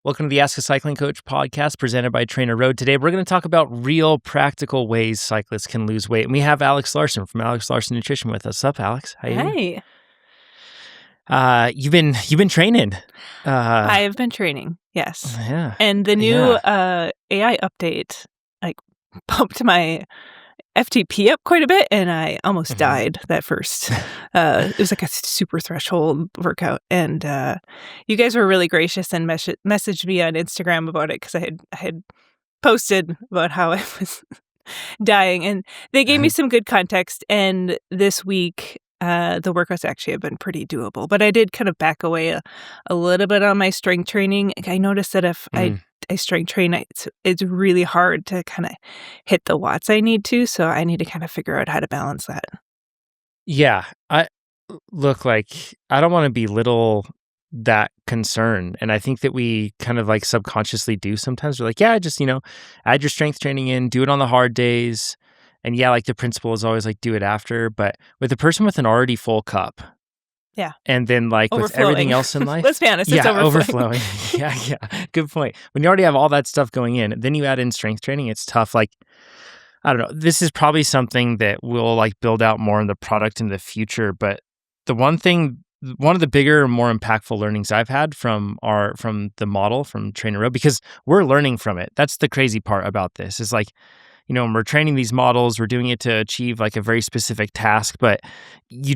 Welcome to the Ask a Cycling Coach podcast presented by TrainerRoad. Today, we're going to talk about real practical ways cyclists can lose weight. And we have Alex Larson from Alex Larson Nutrition with us. What's up, Alex? How you doing? Hey. You've been training. I have been training, yes. Yeah. And the new AI update bumped my FTP up quite a bit, and I almost died that first. It was like a super threshold workout, and you guys were really gracious and messaged me on Instagram about it because I had posted about how I was dying, and they gave me some good context. And this week, the workouts actually have been pretty doable, but I did kind of back away a little bit on my strength training. I noticed that if I strength train, it's really hard to kind of hit the watts I need to, so I need to kind of figure out how to balance that. Yeah. I don't want to belittle that concern. And I think that we kind of like subconsciously do sometimes. We're like, yeah, just, add your strength training in, do it on the hard days. And yeah, like the principle is always like do it after. But with a person with an already full cup, yeah, and then like with everything else in life, let's be honest, it's overflowing. Yeah, good point. When you already have all that stuff going in, then you add in strength training, it's tough. Like, I don't know. This is probably something that we'll like build out more in the product in the future. But one of the bigger, more impactful learnings I've had from the model from TrainerRoad, because we're learning from it. That's the crazy part about this is like, when we're training these models, we're doing it to achieve like a very specific task, but you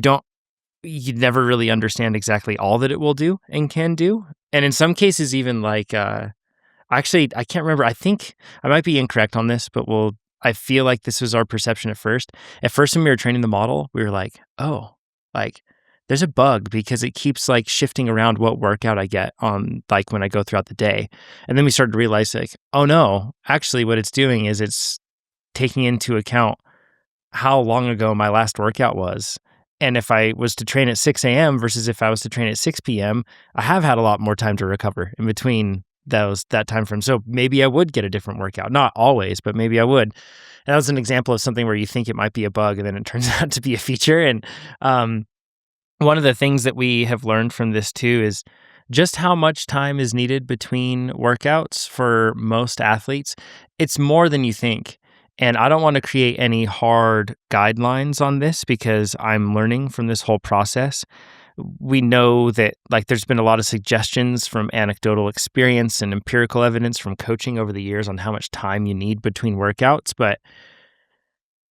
never really understand exactly all that it will do and can do. And in some cases, even like, actually, I can't remember. I think I might be incorrect on this, but I feel like this was our perception at first. At first, when we were training the model, we were like, oh, like there's a bug because it keeps like shifting around what workout I get on like when I go throughout the day. And then we started to realize like, oh no, actually what it's doing is it's taking into account how long ago my last workout was. And if I was to train at 6 a.m. versus if I was to train at 6 p.m., I have had a lot more time to recover in between that time frame. So maybe I would get a different workout. Not always, but maybe I would. And that was an example of something where you think it might be a bug and then it turns out to be a feature. And one of the things that we have learned from this too is just how much time is needed between workouts for most athletes. It's more than you think. And I don't want to create any hard guidelines on this because I'm learning from this whole process. We know that like there's been a lot of suggestions from anecdotal experience and empirical evidence from coaching over the years on how much time you need between workouts. But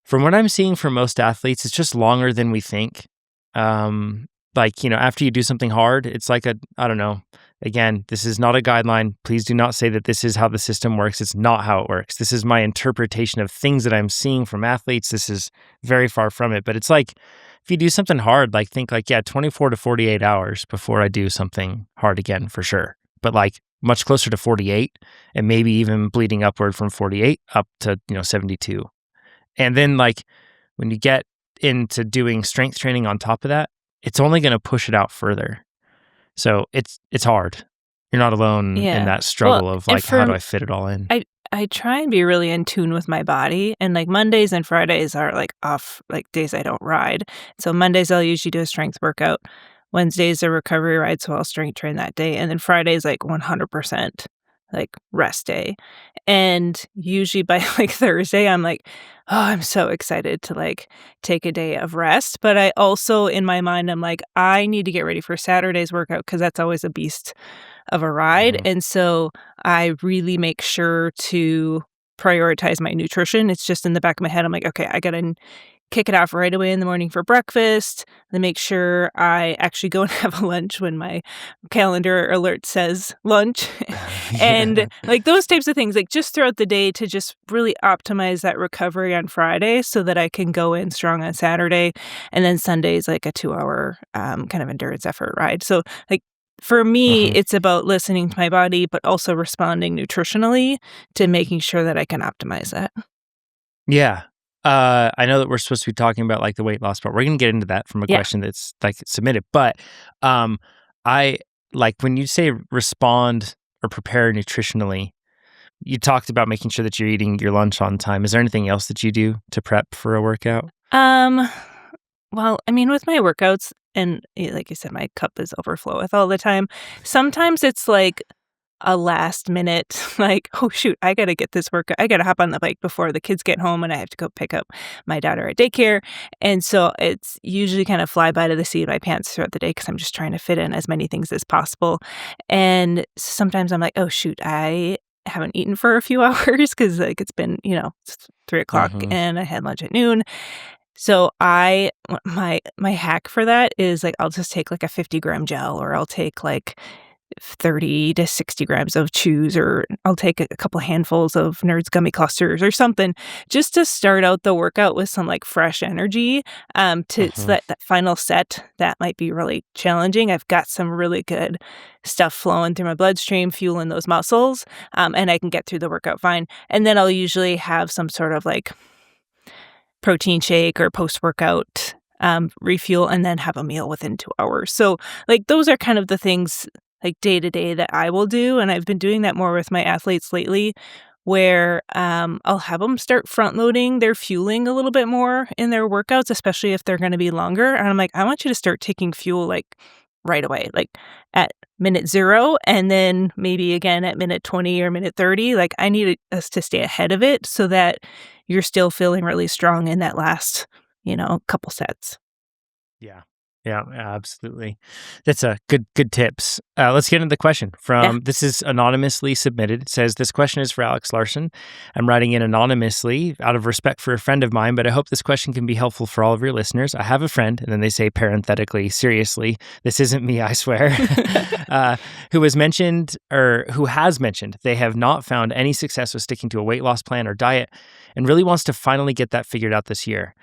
from what I'm seeing for most athletes, it's just longer than we think. After you do something hard, it's like I don't know. Again, this is not a guideline. Please do not say that this is how the system works. It's not how it works. This is my interpretation of things that I'm seeing from athletes. This is very far from it. But it's like, if you do something hard, like think like, 24 to 48 hours before I do something hard again, for sure. But like much closer to 48 and maybe even bleeding upward from 48 up to, 72. And then like when you get into doing strength training on top of that, it's only going to push it out further. So it's hard. You're not alone in that struggle of like, how do I fit it all in? I try and be really in tune with my body, and like Mondays and Fridays are like off, like days I don't ride. So Mondays I'll usually do a strength workout. Wednesdays a recovery ride, so I'll strength train that day. And then Friday's like 100% like rest day. And usually by like Thursday, I'm like, oh, I'm so excited to like take a day of rest. But I also, in my mind, I'm like, I need to get ready for Saturday's workout because that's always a beast of a ride. And so I really make sure to prioritize my nutrition. It's just in the back of my head. I'm like, okay, I got to kick it off right away in the morning for breakfast, then make sure I actually go and have a lunch when my calendar alert says lunch. And like those types of things, like just throughout the day to just really optimize that recovery on Friday so that I can go in strong on Saturday. And then Sunday is like a 2-hour kind of endurance effort ride. So like for me, it's about listening to my body, but also responding nutritionally to making sure that I can optimize that. Yeah. I know that we're supposed to be talking about like the weight loss part. We're going to get into that from a question that's like submitted. But I like when you say respond or prepare nutritionally, you talked about making sure that you're eating your lunch on time. Is there anything else that you do to prep for a workout? Well, I mean, with my workouts, and like you said, my cup is overflow with all the time. Sometimes it's like a last minute, like, "Oh, shoot, I gotta get this workout. I gotta hop on the bike before the kids get home and I have to go pick up my daughter at daycare." And so it's usually kind of fly by the seat of my pants throughout the day because I'm just trying to fit in as many things as possible. And sometimes I'm like, "Oh, shoot, I haven't eaten for a few hours because like it's been, it's 3 o'clock Mhm. and I had lunch at noon." So my hack for that is like I'll just take like a 50-gram gel, or I'll take like 30 to 60 grams of chews, or I'll take a couple handfuls of Nerds gummy clusters or something, just to start out the workout with some like fresh energy. So Mhm. that final set that might be really challenging, I've got some really good stuff flowing through my bloodstream, fueling those muscles, and I can get through the workout fine. And then I'll usually have some sort of like protein shake or post-workout, refuel, and then have a meal within 2 hours. So, like, those are kind of the things, like, day to day that I will do, and I've been doing that more with my athletes lately, where, I'll have them start front loading their fueling a little bit more in their workouts, especially if they're gonna be longer, and I'm like, "I want you to start taking fuel, like, right away, like, at minute 0, and then maybe again at minute 20 or minute 30." Like, I need us to stay ahead of it so that you're still feeling really strong in that last, couple sets. Yeah. Yeah, absolutely. That's a good tips. Let's get into the question Yeah. from this is anonymously submitted. It says this question is for Alex Larson. I'm writing in anonymously out of respect for a friend of mine, but I hope this question can be helpful for all of your listeners. I have a friend, and then they say parenthetically, seriously, this isn't me, I swear, who has mentioned they have not found any success with sticking to a weight loss plan or diet, and really wants to finally get that figured out this year.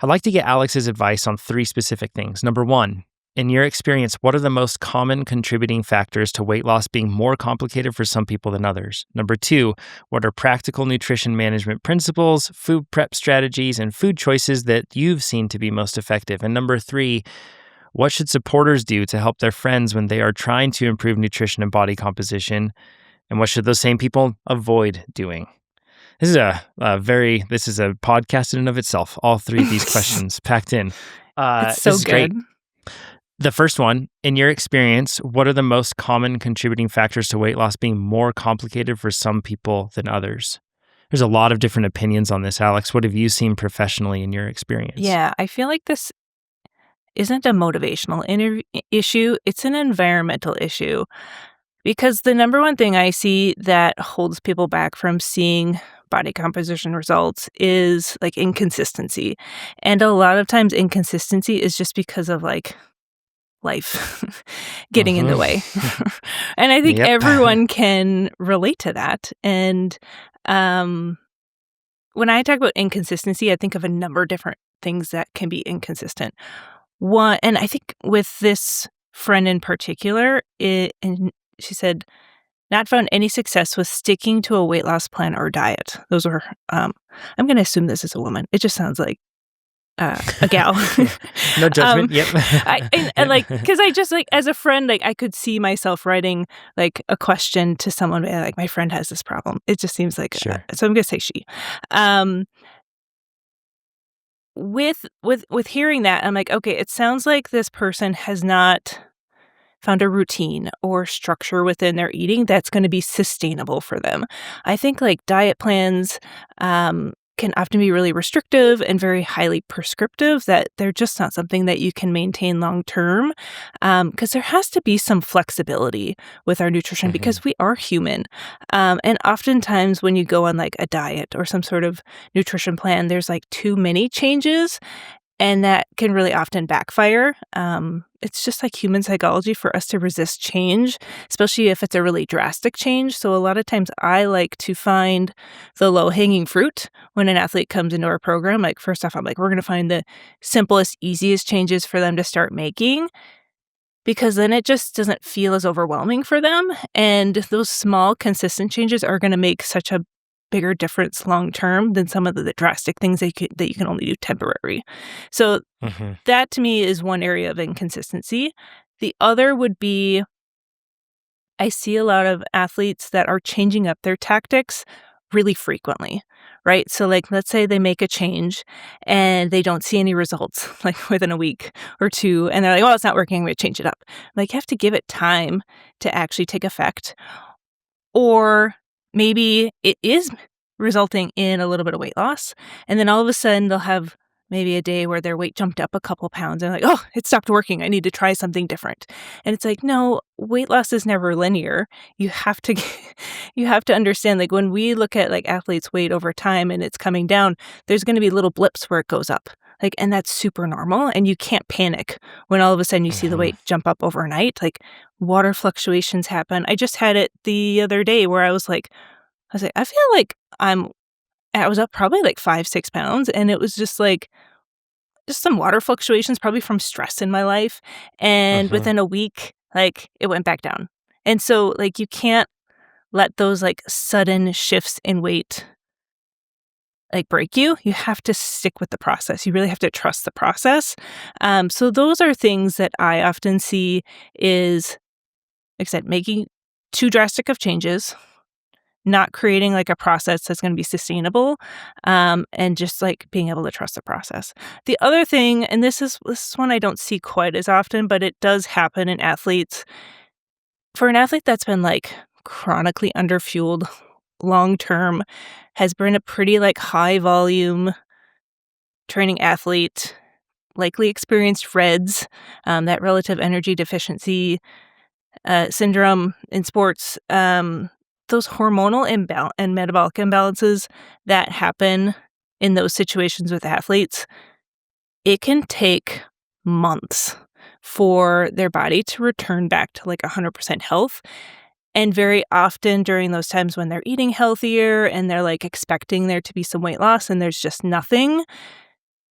I'd like to get Alex's advice on 3 specific things. Number 1, in your experience, what are the most common contributing factors to weight loss being more complicated for some people than others? Number 2, what are practical nutrition management principles, food prep strategies, and food choices that you've seen to be most effective? And number 3, what should supporters do to help their friends when they are trying to improve nutrition and body composition? And what should those same people avoid doing? This is this is a podcast in and of itself. All 3 of these questions packed in. It's This so is great. good. The first one, in your experience, what are the most common contributing factors to weight loss being more complicated for some people than others? There's a lot of different opinions on this, Alex. What have you seen professionally in your experience? Yeah, I feel like this isn't a motivational issue, it's an environmental issue. Because the number one thing I see that holds people back from seeing body composition results is, like, inconsistency. And a lot of times inconsistency is just because of, like, life getting in the way. Mm-hmm. And I think Yep. everyone can relate to that. And, um, when I talk about inconsistency, I think of a number of different things that can be inconsistent. One, and I think with this friend in particular, and she said, "Not found any success with sticking to a weight loss plan or diet." Those were, I'm gonna assume this is a woman. It just sounds like, a gal. Yeah. No judgment. Yep. And, like, 'cause I just, like, as a friend, like, I could see myself writing, like, a question to someone, like, "My friend has this problem." It just seems like, Sure. so I'm gonna say she. Um, with hearing that, I'm like, "Okay, it sounds like this person has not found a routine or structure within their eating that's gonna be sustainable for them." I think, like, diet plans, can often be really restrictive and very highly prescriptive, that they're just not something that you can maintain long term, because there has to be some flexibility with our nutrition Mhm. because we are human. And oftentimes when you go on, like, a diet or some sort of nutrition plan, there's, like, too many changes, and that can really often backfire. It's just like human psychology for us to resist change, especially if it's a really drastic change. So a lot of times I like to find the low-hanging fruit when an athlete comes into our program. Like, first off, I'm like, we're going to find the simplest, easiest changes for them to start making, because then it just doesn't feel as overwhelming for them. And those small, consistent changes are going to make such a bigger difference long term than some of the drastic things that you can only do temporary. So Mhm. that to me is one area of inconsistency. The other would be, I see a lot of athletes that are changing up their tactics really frequently, right? So, like, let's say they make a change and they don't see any results, like, within a week or 2, and they're like, "Well, it's not working, I'm gonna change it up." Like, you have to give it time to actually take effect. Or maybe it is resulting in a little bit of weight loss, and then all of a sudden they'll have maybe a day where their weight jumped up a couple pounds and like, "Oh, it stopped working. I need to try something different." And it's like, "No, weight loss is never linear. You have to you have to understand, like, when we look at, like, athletes' weight over time and it's coming down, there's gonna be little blips where it goes up. Like, and that's super normal, and you can't panic when all of a sudden you see the Mhm. weight jump up overnight. Like, water fluctuations happen. I just had it the other day where I was like, "I feel like I was up probably like 5, 6 pounds, and it was just like just some water fluctuations probably from stress in my life, and Mhm. within a week, like, it went back down. And so, like, you can't let those, like, sudden shifts in weight, like, break you. You have to stick with the process. You really have to trust the process. So those are things that I often see is, like I said, making too drastic of changes, not creating, like, a process that's gonna be sustainable, and just, like, being able to trust the process. The other thing, and this is one I don't see quite as often, but it does happen in athletes. For an athlete that's been, like, chronically underfueled long term, has been a pretty, like, high volume training athlete, likely experienced REDS, that relative energy deficiency syndrome in sports, those hormonal and metabolic imbalances that happen in those situations with athletes, it can take months for their body to return back to like 100% health. And very often during those times when they're eating healthier and they're like expecting there to be some weight loss and there's just nothing,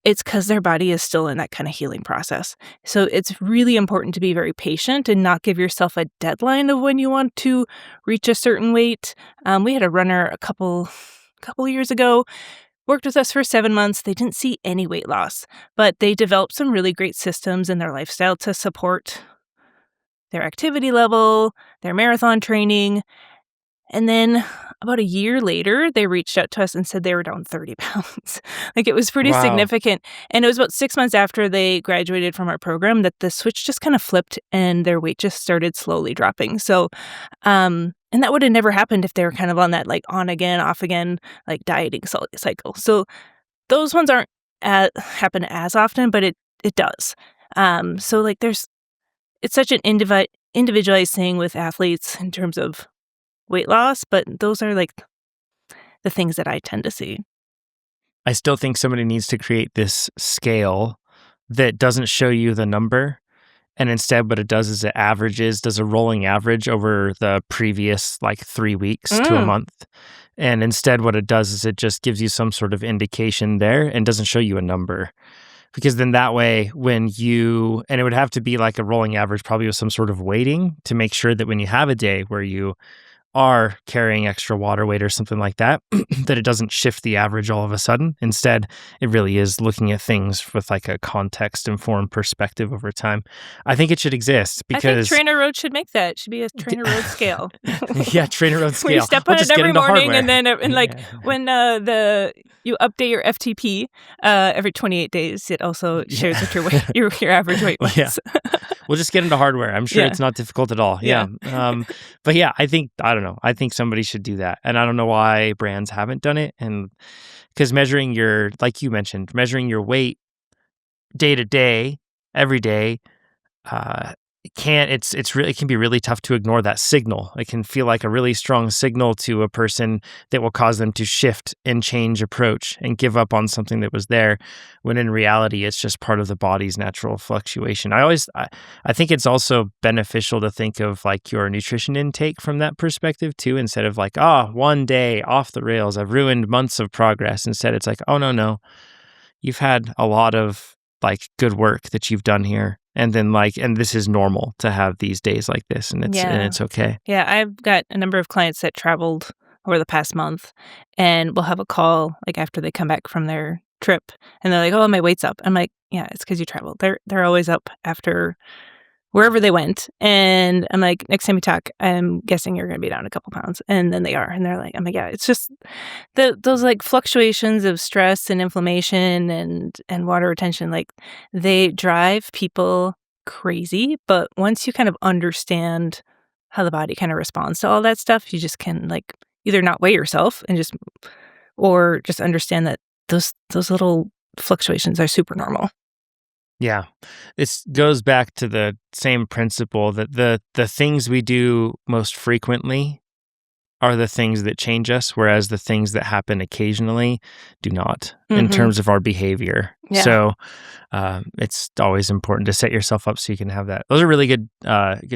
it's because their body is still in that kinda healing process. So it's really important to be very patient and not give yourself a deadline of when you want to reach a certain weight. We had a runner a couple years ago, worked with us for 7 months. They didn't see any weight loss, but they developed some really great systems in their lifestyle to support their activity level, their marathon training, and then about a year later, they reached out to us and said they were down 30 pounds. Like, it was pretty Wow. significant, and it was about 6 months after they graduated from our program that the switch just kinda flipped and their weight just started slowly dropping. So, and that would have never happened if they were kind of on that, like, on again, off again, like, dieting cycle. So those ones aren't happen as often, but it does. So, like, it's such an individualized thing with athletes in terms of weight loss, but those are, like, the things that I tend to see. I still think somebody needs to create this scale that doesn't show you the number, and instead what it does is it does a rolling average over the previous, like, 3 weeks to a Mm. month, and instead what it does is it just gives you some sort of indication there and doesn't show you a number. Because then that way, and it would have to be like a rolling average, probably with some sort of weighting to make sure that when you have a day where you are carrying extra water weight or something like that, that it doesn't shift the average all of a sudden. Instead, it really is looking at things with like a context informed perspective over time. I think it should exist I think because TrainerRoad should make that. It should be a TrainerRoad scale. yeah, TrainerRoad Where you scale. step I'll on it just get every into morning and hardware. then, and, like, Yeah. when, you update your FTP, every 28 days, it also shares Yeah. what your weight your average weight Yeah. was. We'll just get into hardware. I'm sure Yeah, it's not difficult at all. yeah. Yeah. But yeah, I don't know. I think somebody should do that. And I don't know why brands haven't done it. And because like you mentioned, measuring your weight day to day, every day, it can't, it's really, it can be really tough to ignore that signal. It can feel like a really strong signal to a person that will cause them to shift and change approach and give up on something that was there, when in reality, it's just part of the body's natural fluctuation. I think it's also beneficial to think of like your nutrition intake from that perspective too, instead of like, one day off the rails, I've ruined months of progress. Instead, it's like, oh, no, you've had a lot of like good work that you've done here. And then and this is normal to have these days like this, and Yeah. it's okay. Yeah, I've got a number of clients that traveled over the past month, and we'll have a call, like, after they come back from their trip, and they're like, "Oh, my weight's up." I'm like, "Yeah, it's because you traveled." They're always up after wherever they went, and I'm like, "Next time we talk, I'm guessing you're gonna be down a couple pounds," and then they are, and they're like, I'm like, "Yeah, it's just those, like, fluctuations of stress and inflammation and water retention, like, they drive people crazy, but once you kind of understand how the body kind of responds to all that stuff. You just can like either not weigh yourself and or just understand that those little fluctuations are super normal. Yeah. This goes back to the same principle that the things we do most frequently are the things that change us, whereas the things that happen occasionally do not in Mm-hmm. terms of our behavior. Yeah. So it's always important to set yourself up so you can have that. Those are really good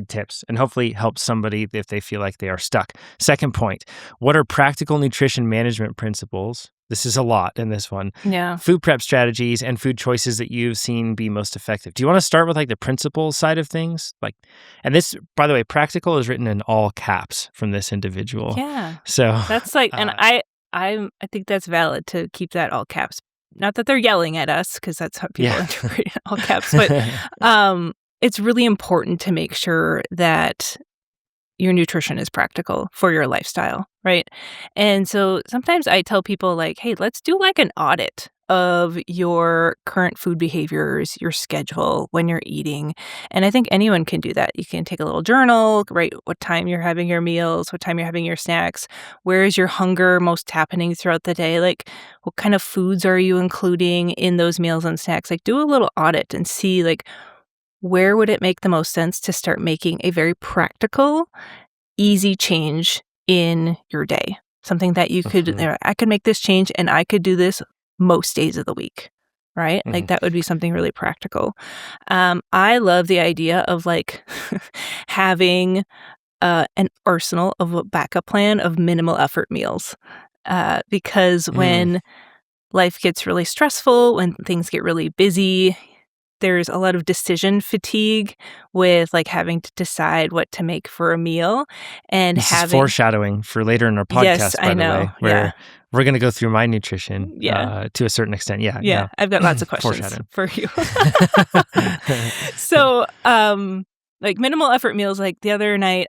tips, and hopefully help somebody if they feel like they are stuck. Second point, what are practical nutrition management principles? This is a lot in this one. Yeah. Food prep strategies and food choices that you've seen be most effective. Do you want to start with like the principles side of things? And this, by the way, practical is written in all caps from this individual. Yeah. So That's like, and I think that's valid to keep that all caps. Not that they're yelling at us, because that's how people interpret all caps, but it's really important to make sure that your nutrition is practical for your lifestyle, right? And so sometimes I tell people like, hey, let's do like an audit of your current food behaviors, your schedule, when you're eating. And I think anyone can do that. You can take a little journal, write what time you're having your meals, what time you're having your snacks, where is your hunger most happening throughout the day? Like, what kind of foods are you including in those meals and snacks? Like, do a little audit and see like, where would it make the most sense to start making a very practical, easy change in your day? Something that you could, I could make this change and I could do this most days of the week, right? Like that would be something really practical. I love the idea of like having an arsenal of a backup plan of minimal effort meals. Because when life gets really stressful, when things get really busy, there's a lot of decision fatigue with like having to decide what to make for a meal, and this is foreshadowing for later in our podcast. Yes, by I know. the way, where we're going to go through my nutrition, to a certain extent. Yeah. I've got lots of questions for you. So, like minimal effort meals. Like the other night,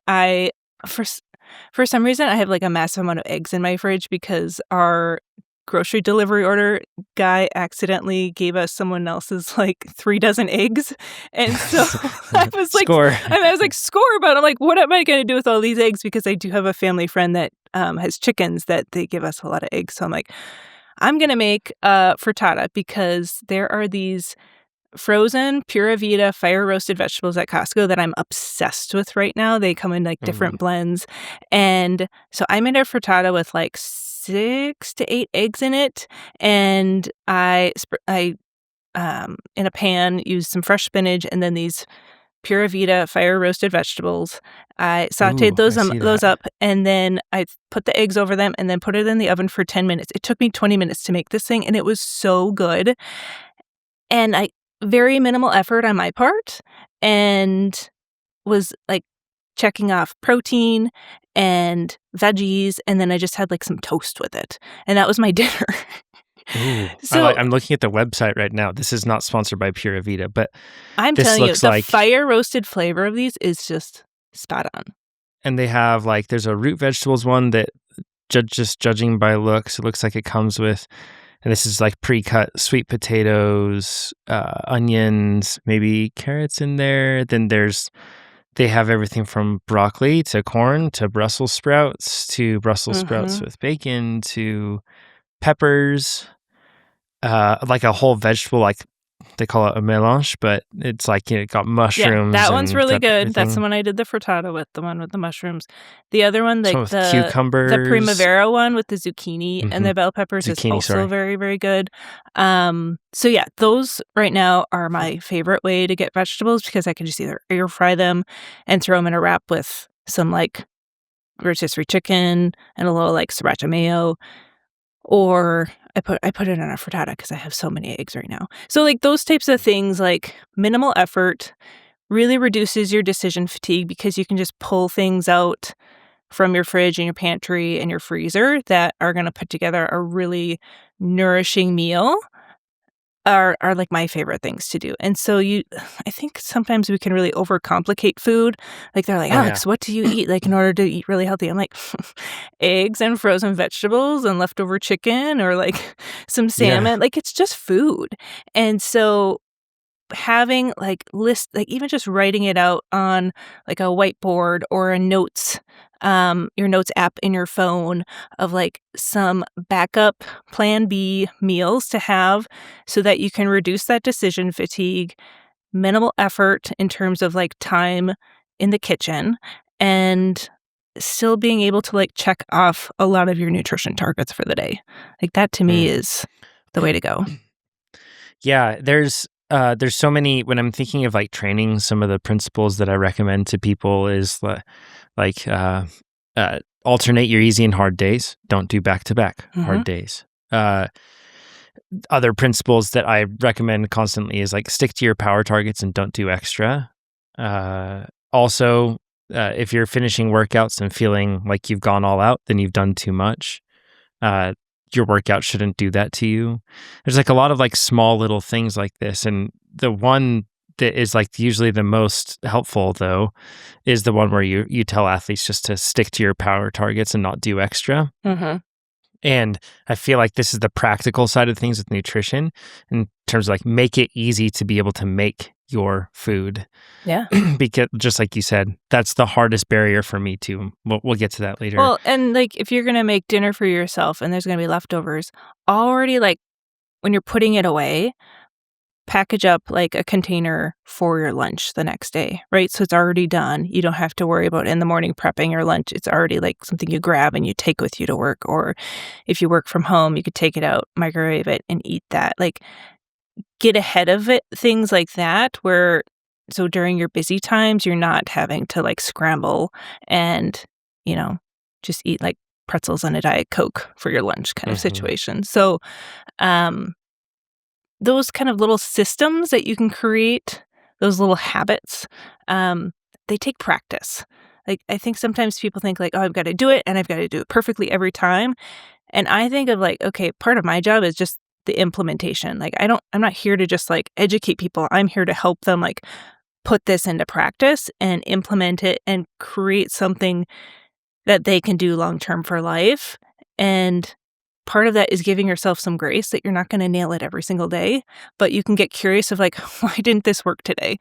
for some reason I have like a massive amount of eggs in my fridge because our grocery delivery order guy accidentally gave us someone else's like 3 dozen eggs. And so I was like, score. I was like, score, but I'm like, what am I going to do with all these eggs? Because I do have a family friend that has chickens that they give us a lot of eggs. So I'm like, I'm going to make frittata because there are these frozen Pura Vida fire roasted vegetables at Costco that I'm obsessed with right now. They come in like different blends. And so I made a frittata with like 6 to 8 eggs in it. And I in a pan used some fresh spinach and then these Pura Vida fire roasted vegetables. I sauteed those up, and then I put the eggs over them and then put it in the oven for 10 minutes. It took me 20 minutes to make this thing, and it was so good. And very minimal effort on my part, and was like checking off protein and veggies, and then I just had like some toast with it, and that was my dinner. Ooh, so I'm looking at the website right now. This is not sponsored by Pura Vida, but I'm telling you, the fire roasted flavor of these is just spot on. And they have like, there's a root vegetables one that just judging by looks, it looks like it comes with, and this is like pre-cut sweet potatoes, onions, maybe carrots in there. Then they have everything from broccoli to corn to Brussels sprouts with bacon to peppers, like a whole vegetable, like they call it a mélange, but it's like, it got mushrooms. Yeah, that one's really good. That's the one I did the frittata with, the one with the mushrooms. The other one, like the cucumbers, the primavera one with the zucchini and the bell peppers is also very, very good. So yeah, those right now are my favorite way to get vegetables because I can just either air fry them and throw them in a wrap with some like rotisserie chicken and a little like sriracha mayo, or I put it in a frittata because I have so many eggs right now. So like those types of things, like minimal effort, really reduces your decision fatigue because you can just pull things out from your fridge and your pantry and your freezer that are going to put together a really nourishing meal. Are like my favorite things to do. And so I think sometimes we can really overcomplicate food. Like they're like, Alex, what do you eat like in order to eat really healthy? I'm like, eggs and frozen vegetables and leftover chicken or like some salmon. Like it's just food. And so having, like, list like, even just writing it out on, like, a whiteboard or a notes, your notes app in your phone of, like, some backup plan B meals to have so that you can reduce that decision fatigue, minimal effort in terms of, like, time in the kitchen, and still being able to, like, check off a lot of your nutrition targets for the day. Like, that to me Mm. is the way to go. Yeah, there's so many when I'm thinking of like training, some of the principles that I recommend to people is like alternate your easy and hard days. Don't do back to back hard Mhm. days. Uh, Other principles that I recommend constantly is like stick to your power targets and don't do extra. Also, if you're finishing workouts and feeling like you've gone all out, then you've done too much. Uh, your workout shouldn't do that to you. There's like a lot of like small little things like this. And the one that is like usually the most helpful though is the one where you tell athletes just to stick to your power targets and not do extra. Mhm. And I feel like this is the practical side of things with nutrition in terms of like make it easy to be able to make your food. Yeah. Because just like you said, that's the hardest barrier for me too. We'll get to that later. Well, and, like, if you're gonna make dinner for yourself and there's gonna be leftovers, already, like, when you're putting it away, package up, like, a container for your lunch the next day, right? So it's already done. You don't have to worry about in the morning prepping your lunch. It's already, like, something you grab and you take with you to work, or if you work from home, you could take it out, microwave it, and eat that. Like, get ahead of it, things like that, where so during your busy times, you're not having to, like, scramble and, you know, just eat, like, pretzels and a Diet Coke for your lunch kind of Hmm. situation. So, um, those kind of little systems that you can create, those little habits, um, they take practice. Like, I think sometimes people think, like, "Oh, I've gotta do it, and I've gotta do it perfectly every time." And I think of like, okay, part of my job is just the implementation. Like I'm not here to just like educate people. I'm here to help them like put this into practice and implement it and create something that they can do long term for life. And part of that is giving yourself some grace that you're not going to nail it every single day, but you can get curious of like, why didn't this work today?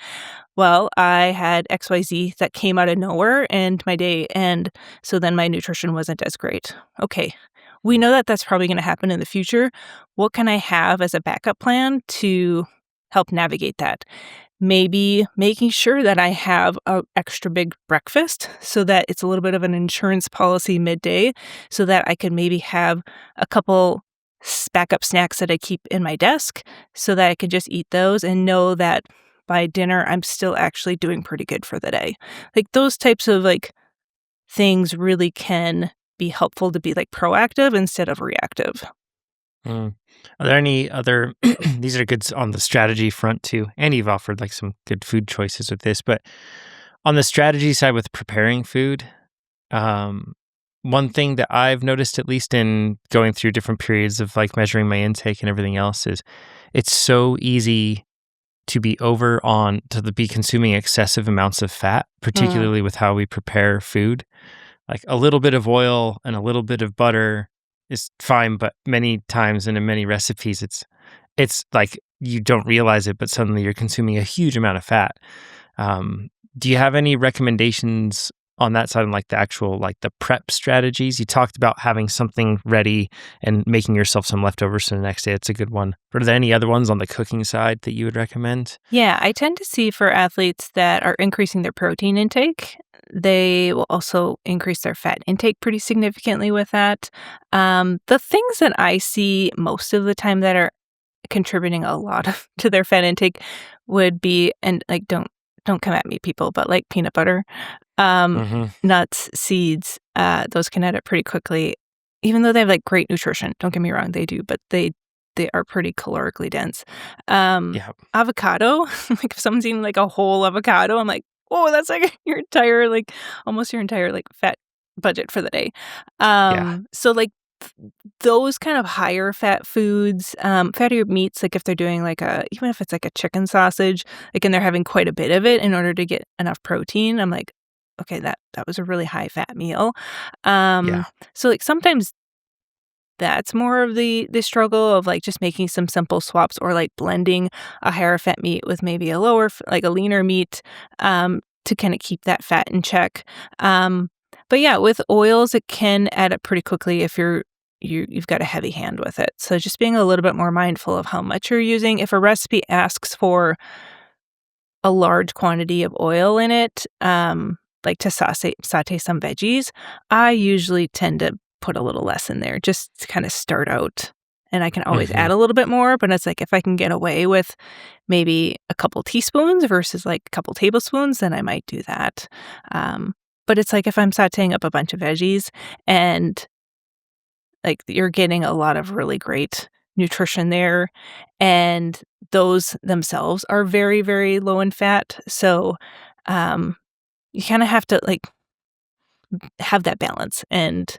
Well, I had XYZ that came out of nowhere and my day, and so then my nutrition wasn't as great. Okay. We know that that's probably going to happen in the future. What can I have as a backup plan to help navigate that? Maybe making sure that I have a extra big breakfast so that it's a little bit of an insurance policy midday so that I can maybe have a couple backup snacks that I keep in my desk so that I can just eat those and know that by dinner I'm still actually doing pretty good for the day. Like those types of like things really can be helpful to be like proactive instead of reactive. Mm. Are there any other? These are good on the strategy front too, and you've offered like some good food choices with this. But on the strategy side with preparing food, um, one thing that I've noticed, at least in going through different periods of like measuring my intake and everything else, is it's so easy to be be consuming excessive amounts of fat, Mm. particularly with how we prepare food. Like a little bit of oil and a little bit of butter is fine, but many times and in many recipes, it's like you don't realize it, but suddenly you're consuming a huge amount of fat. Do you have any recommendations on that side, and like the actual like the prep strategies? You talked about having something ready and making yourself some leftovers for the next day. It's a good one. Are there any other ones on the cooking side that you would recommend? Yeah, I tend to see for athletes that are increasing their protein intake, they will also increase their fat intake pretty significantly with that. The things that I see most of the time that are contributing a lot of to their fat intake would be, and like don't come at me, people, but like peanut butter, um, Hmm. nuts, seeds, those can add up pretty quickly. Even though they have like great nutrition, don't get me wrong, they do, but they are pretty calorically dense. Yeah. Avocado, like if someone's eating like a whole avocado, I'm like, oh, that's like your entire like almost your entire like fat budget for the day. Yeah. So like those kind of higher fat foods, fattier meats, like if they're doing like even if it's like a chicken sausage, like and they're having quite a bit of it in order to get enough protein, I'm like, okay, that was a really high fat meal. Um, Yeah. so like sometimes that's more of the struggle of, like, just making some simple swaps or, like, blending a higher fat meat with maybe a lower f like, a leaner meat, to kinda keep that fat in check. But yeah, with oils, it can add up pretty quickly if you've got a heavy hand with it. So just being a little bit more mindful of how much you're using. If a recipe asks for a large quantity of oil in it, like to saute some veggies, I usually tend to put a little less in there just to kinda start out, and I can always Mhm. add a little bit more, but it's like if I can get away with maybe a couple teaspoons versus, like, a couple tablespoons, then I might do that. Um, but it's like if I'm sauteing up a bunch of veggies and, like, you're getting a lot of really great nutrition there, and those themselves are very, very low in fat, so, um, you kinda have to, like, have that balance and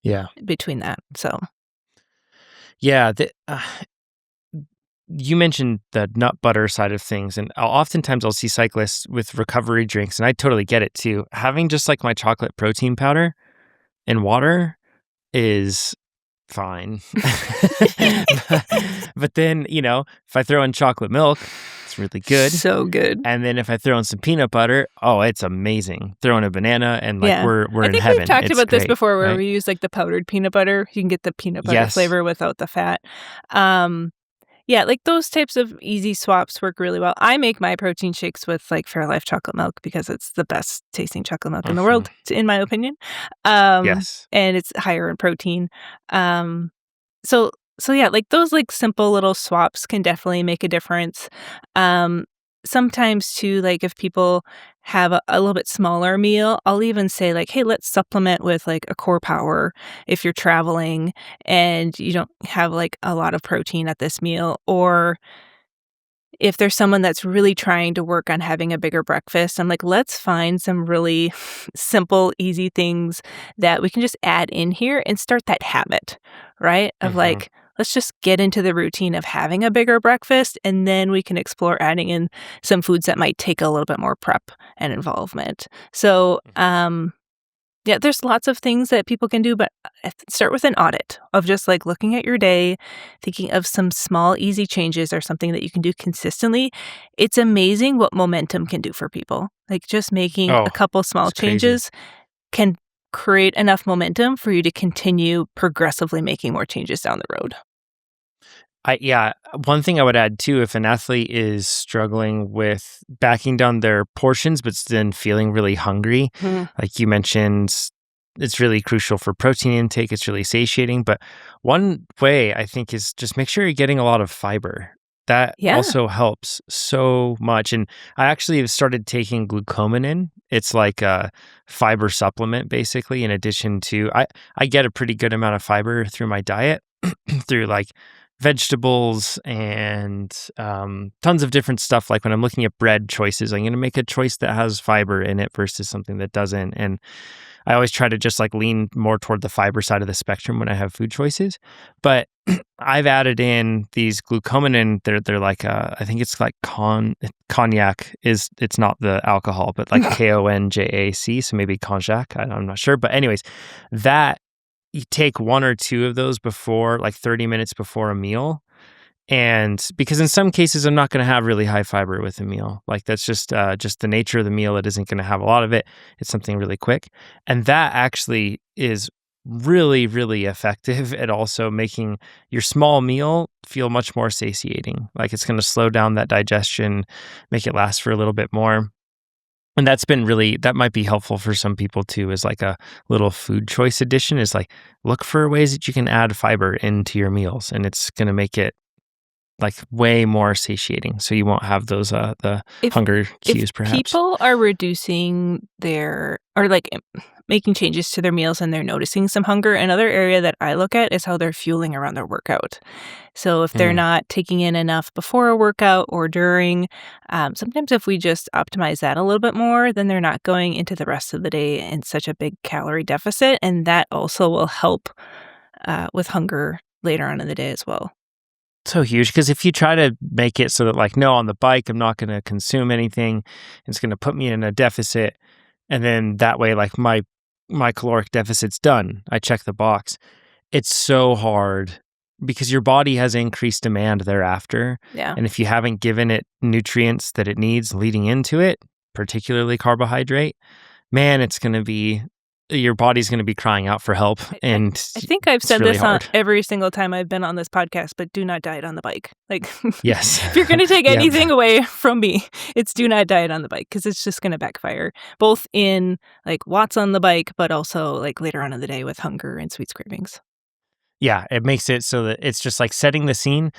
Yeah. between that, so Yeah, you mentioned the nut butter side of things, and oftentimes I'll see cyclists with recovery drinks, and I totally get it too. Having just, like, my chocolate protein powder and water is fine. But but then, if I throw in chocolate milk, it's really good, so good. and then if I throw in some peanut butter, oh, it's amazing. Throw in a banana and, like, Yeah. we're I in think we've heaven. talked It's about this great, before where right? we use, like, the powdered peanut butter. You can get the peanut butter Yes. flavor without the fat. Um, yeah, like, those types of easy swaps work really well. I make my protein shakes with, like, Fairlife chocolate milk because it's the best tasting chocolate milk in the Mhm. world, in my opinion. Yes. And it's higher in protein. Um, so yeah, like, those, like, simple little swaps can definitely make a difference. Um, Sometimes too, like, if people have a little bit smaller meal, I'll even say, like, "Hey, let's supplement with, like, a core power if you're traveling and you don't have, like, a lot of protein at this meal," or if there's someone that's really trying to work on having a bigger breakfast, I'm like, let's find some really simple, easy things that we can just add in here and start that habit, right? Of Mhm. like, let's just get into the routine of having a bigger breakfast, and then we can explore adding in some foods that might take a little bit more prep and involvement. So, Mhm. yeah, there's lots of things that people can do, but start with an audit of just like looking at your day, thinking of some small, easy changes or something that you can do consistently. It's amazing what momentum can do for people. Like just making a Oh, couple small it's crazy. changes can create enough momentum for you to continue progressively making more changes down the road. Yeah, one thing I would add too, if an athlete is struggling with backing down their portions, but then feeling really hungry, Mhm. like you mentioned, it's really crucial for protein intake. It's really satiating. But one way I think is just make sure you're getting a lot of fiber. That Yeah. also helps so much. And I actually have started taking glucosamine. It's like a fiber supplement, basically, in addition to I get a pretty good amount of fiber through my diet, through like vegetables and tons of different stuff. Like when I'm looking at bread choices, I'm going to make a choice that has fiber in it versus something that doesn't. And I always try to just like lean more toward the fiber side of the spectrum when I have food choices. But I've added in these glucosamine. They're like I think it's like cognac is it's not the alcohol, but like Konjac. So maybe konjac. I'm not sure. But anyways, that you take 1 or 2 of those before, like 30 minutes before a meal, and because in some cases, I'm not gonna have really high fiber with a meal, like, that's just the nature of the meal, it isn't gonna have a lot of it, it's something really quick, and that actually is really, really effective at also making your small meal feel much more satiating, like, it's gonna slow down that digestion, make it last for a little bit more. And that's been really that might be helpful for some people too, as like a little food choice addition is like, look for ways that you can add fiber into your meals, and it's gonna make it, like, way more satiating, so you won't have those, the If hunger if cues perhaps. people are reducing their or, like, making changes to their meals and they're noticing some hunger, another area that I look at is how they're fueling around their workout. So if they're Mm, not taking in enough before a workout or during, sometimes if we just optimize that a little bit more, then they're not going into the rest of the day in such a big calorie deficit, and that also will help, with hunger later on in the day as well. so huge because if you try to make it so that, like, "No, on the bike, I'm not gonna consume anything, it's gonna put me in a deficit," and then that way, like, my caloric deficit's done, I check the box. it's so hard because your body has increased demand thereafter. Yeah. And if you haven't given it nutrients that it needs leading into it, particularly carbohydrate, man, your body's going to be crying out for help. And I think I've it's said really this on hard. every single time I've been on this podcast, but do not diet on the bike. Like, Yes. if you're going to take Yep. anything away from me, it's do not diet on the bike because it's just going to backfire, both in like watts on the bike, but also like later on in the day with hunger and sweets cravings. Yeah, it makes it so that it's just like setting the scene.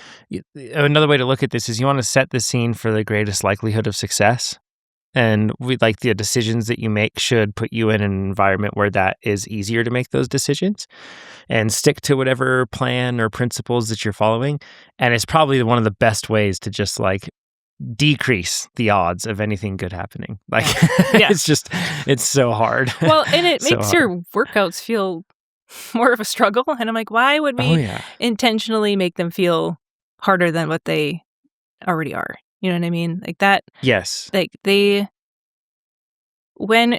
Another way to look at this is you want to set the scene for the greatest likelihood of success. And the decisions that you make should put you in an environment where that is easier to make those decisions, and stick to whatever plan or principles that you're following. And it's probably one of the best ways to just like decrease the odds of anything good happening. Like Yeah. it's so hard. Well, and it So makes hard. your workouts feel more of a struggle. And I'm like, why would Oh we yeah. intentionally make them feel harder than what they already are? You know what I mean? Like that, Yes. like when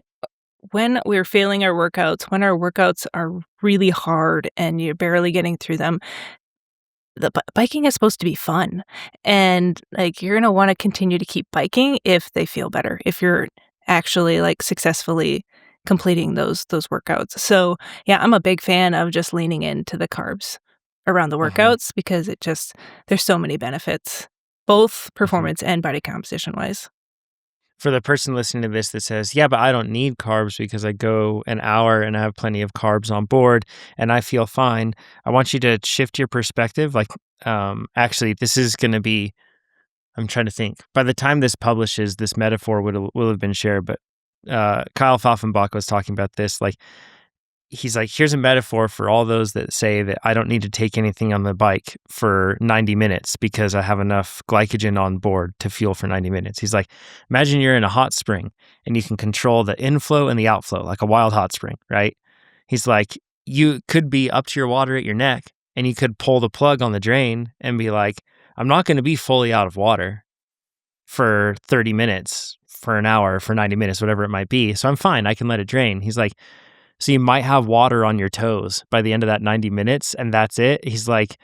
we're failing our workouts, when our workouts are really hard and you're barely getting through them, biking is supposed to be fun. And like you're going to want to continue to keep biking if they feel better, if you're actually like successfully completing those workouts. So, yeah, I'm a big fan of just leaning into the carbs around the workouts because there's so many benefits, both performance and body composition wise. For the person listening to this that says, yeah, but I don't need carbs because I go an hour and I have plenty of carbs on board and I feel fine. I want you to shift your perspective. Like, actually, this is going to be, I'm trying to think. By the time this publishes, this metaphor will have been shared, but Kyle Pfaffenbach was talking about this. Like, he's like, here's a metaphor for all those that say that I don't need to take anything on the bike for 90 minutes because I have enough glycogen on board to fuel for 90 minutes. He's like, imagine you're in a hot spring and you can control the inflow and the outflow like a wild hot spring, right? He's like, you could be up to your water at your neck and you could pull the plug on the drain and be like, I'm not going to be fully out of water for 30 minutes, for an hour, for 90 minutes, whatever it might be. So I'm fine. I can let it drain. He's like, so you might have water on your toes by the end of that 90 minutes, and that's it. He's like,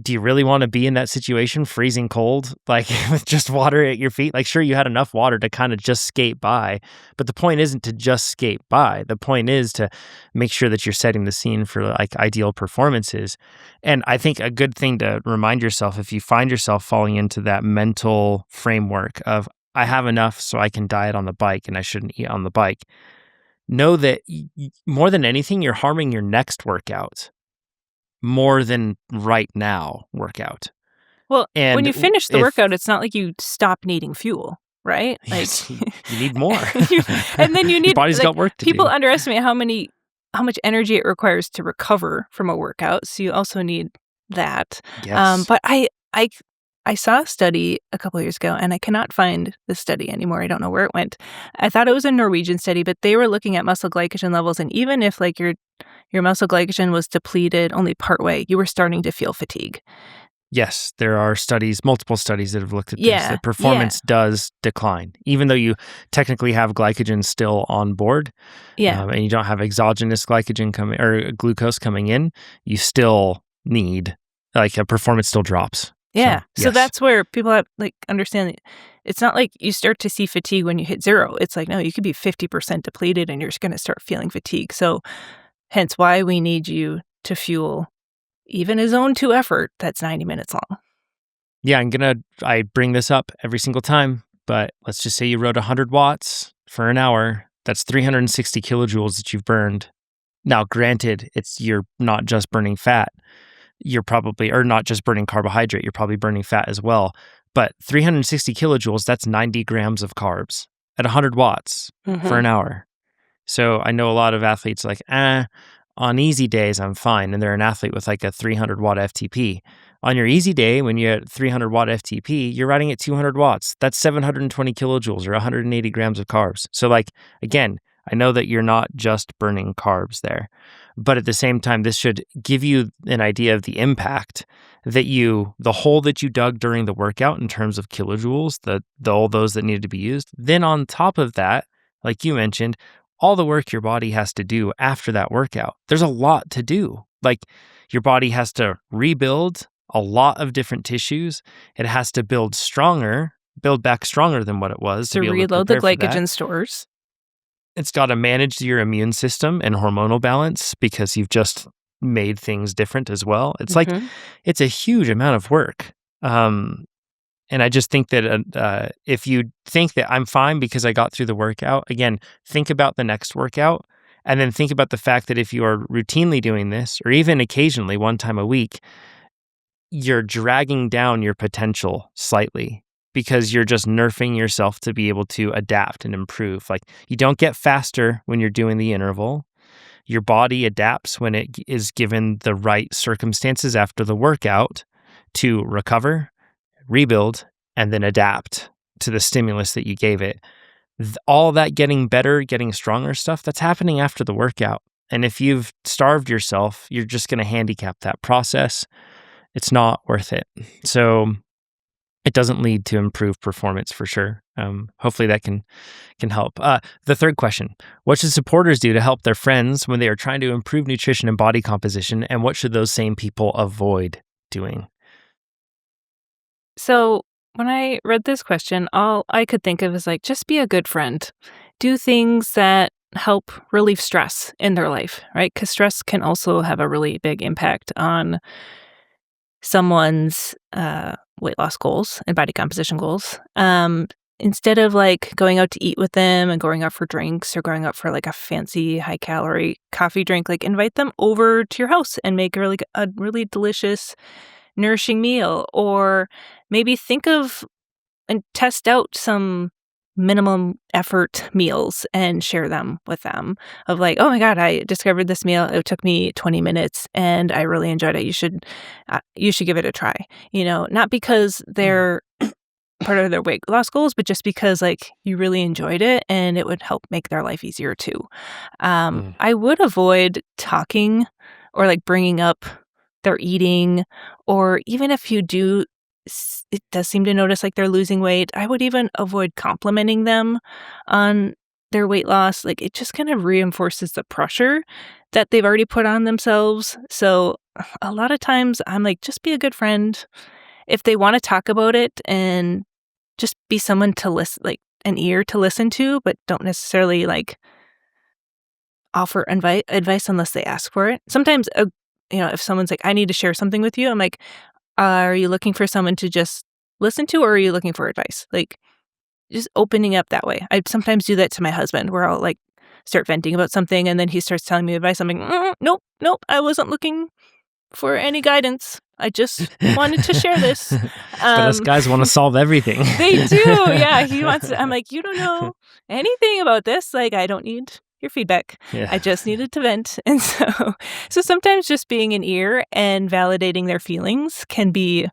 do you really want to be in that situation, freezing cold, like with just water at your feet? Like, sure, you had enough water to kind of just skate by, but the point isn't to just skate by. The point is to make sure that you're setting the scene for like ideal performances. And I think a good thing to remind yourself, if you find yourself falling into that mental framework of, I have enough so I can diet on the bike and I shouldn't eat on the bike, know that more than anything, you're harming your next workout more than right now workout. Well, when And you finish the workout, it's not like you stop needing fuel, right? Like yes, you need more. and then you Your need body's like, got work to do. people underestimate how much energy it requires to recover from a workout. So you also need that. Yes. But I saw a study a couple of years ago, and I cannot find the study anymore. I don't know where it went. I thought it was a Norwegian study, but they were looking at muscle glycogen levels, and even if like your muscle glycogen was depleted only partway, you were starting to feel fatigue. Yes, there are multiple studies that have looked at this, Yeah, that performance does decline, even though you technically have glycogen still on board, Yeah. and you don't have exogenous glycogen coming or glucose coming in, you still need, like, a performance still drops. Yeah. So yes. that's where people have like understand that it's not like you start to see fatigue when you hit zero. It's like, no, you could be 50% depleted and you're just going to start feeling fatigue. So hence why we need you to fuel even a zone 2 effort that's 90 minutes long. Yeah, I bring this up every single time, but let's just say you rode 100 watts for an hour. That's 360 kilojoules that you've burned. Now, granted, you're not just burning fat. You're probably, or not just burning carbohydrate, you're probably burning fat as well. But 360 kilojoules, that's 90 grams of carbs at 100 watts for an hour. So I know a lot of athletes like, on easy days, I'm fine. And they're an athlete with like a 300 watt FTP. On your easy day, when you're at 300 watt FTP, you're riding at 200 watts. That's 720 kilojoules or 180 grams of carbs. So like, again, I know that you're not just burning carbs there, but at the same time, this should give you an idea of the impact that the hole that you dug during the workout in terms of kilojoules, all those that needed to be used. Then on top of that, like you mentioned, all the work your body has to do after that workout. There's a lot to do Like your body has to rebuild a lot of different tissues. It has to build back stronger than what it was to To be able to reload the prepare for that. glycogen stores. It's got to manage your immune system and hormonal balance because you've just made things different as well. It's like, Mhm. it's a huge amount of work. And I just think that if you think that I'm fine because I got through the workout, again, think about the next workout. And then think about the fact that if you are routinely doing this, or even occasionally one time a week, you're dragging down your potential slightly because you're just nerfing yourself to be able to adapt and improve. Like, you don't get faster when you're doing the interval. Your body adapts when it is given the right circumstances after the workout to recover, rebuild, and then adapt to the stimulus that you gave it. All that getting better, getting stronger stuff, that's happening after the workout. And if you've starved yourself, you're just going to handicap that process. It's not worth it. So it doesn't lead to improved performance for sure. Hopefully that can help. The third question: what should supporters do to help their friends when they are trying to improve nutrition and body composition? And what should those same people avoid doing? So when I read this question, all I could think of is like, just be a good friend. Do things that help relieve stress in their life, right? Because stress can also have a really big impact on someone's weight loss goals and body composition goals. Instead of like going out to eat with them and going out for drinks or going out for like a fancy high calorie coffee drink, like invite them over to your house and make a really delicious, nourishing meal. Or maybe think of and test out some minimum effort meals and share them with them of like, oh my God, I discovered this meal. It took me 20 minutes and I really enjoyed it. You should give it a try. Not because they're part of their weight loss goals, but just because like you really enjoyed it and it would help make their life easier too. Mm. I would avoid talking or like bringing up their eating, or even if you do, it does seem to notice like they're losing weight, I would even avoid complimenting them on their weight loss. Like it just kind of reinforces the pressure that they've already put on themselves. So a lot of times I'm like, just be a good friend. If they want to talk about it, and just be someone to listen, like an ear to listen to, but don't necessarily like offer advice unless they ask for it. Sometimes, if someone's like, I need to share something with you, I'm like, are you looking for someone to just listen to, or are you looking for advice? Like, just opening up that way. I sometimes do that to my husband where I'll like start venting about something and then he starts telling me advice. I'm like, nope, I wasn't looking for any guidance. I just wanted to share this. But us guys want to solve everything. They do. Yeah. He wants to, I'm like, you don't know anything about this. Like, I don't need your feedback. Yeah. I just needed to vent. And so sometimes just being an ear and validating their feelings can be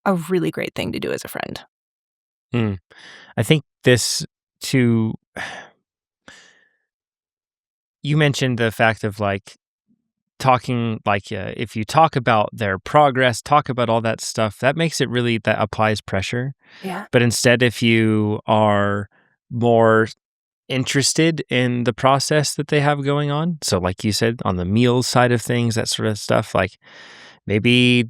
a really great thing to do as a friend. I think this too, you mentioned the fact of like talking, like if you talk about their progress, talk about all that stuff, that makes it really, that applies pressure. Yeah. But instead, if you are more interested in the process that they have going on, so like you said, on the meals side of things, that sort of stuff, like maybe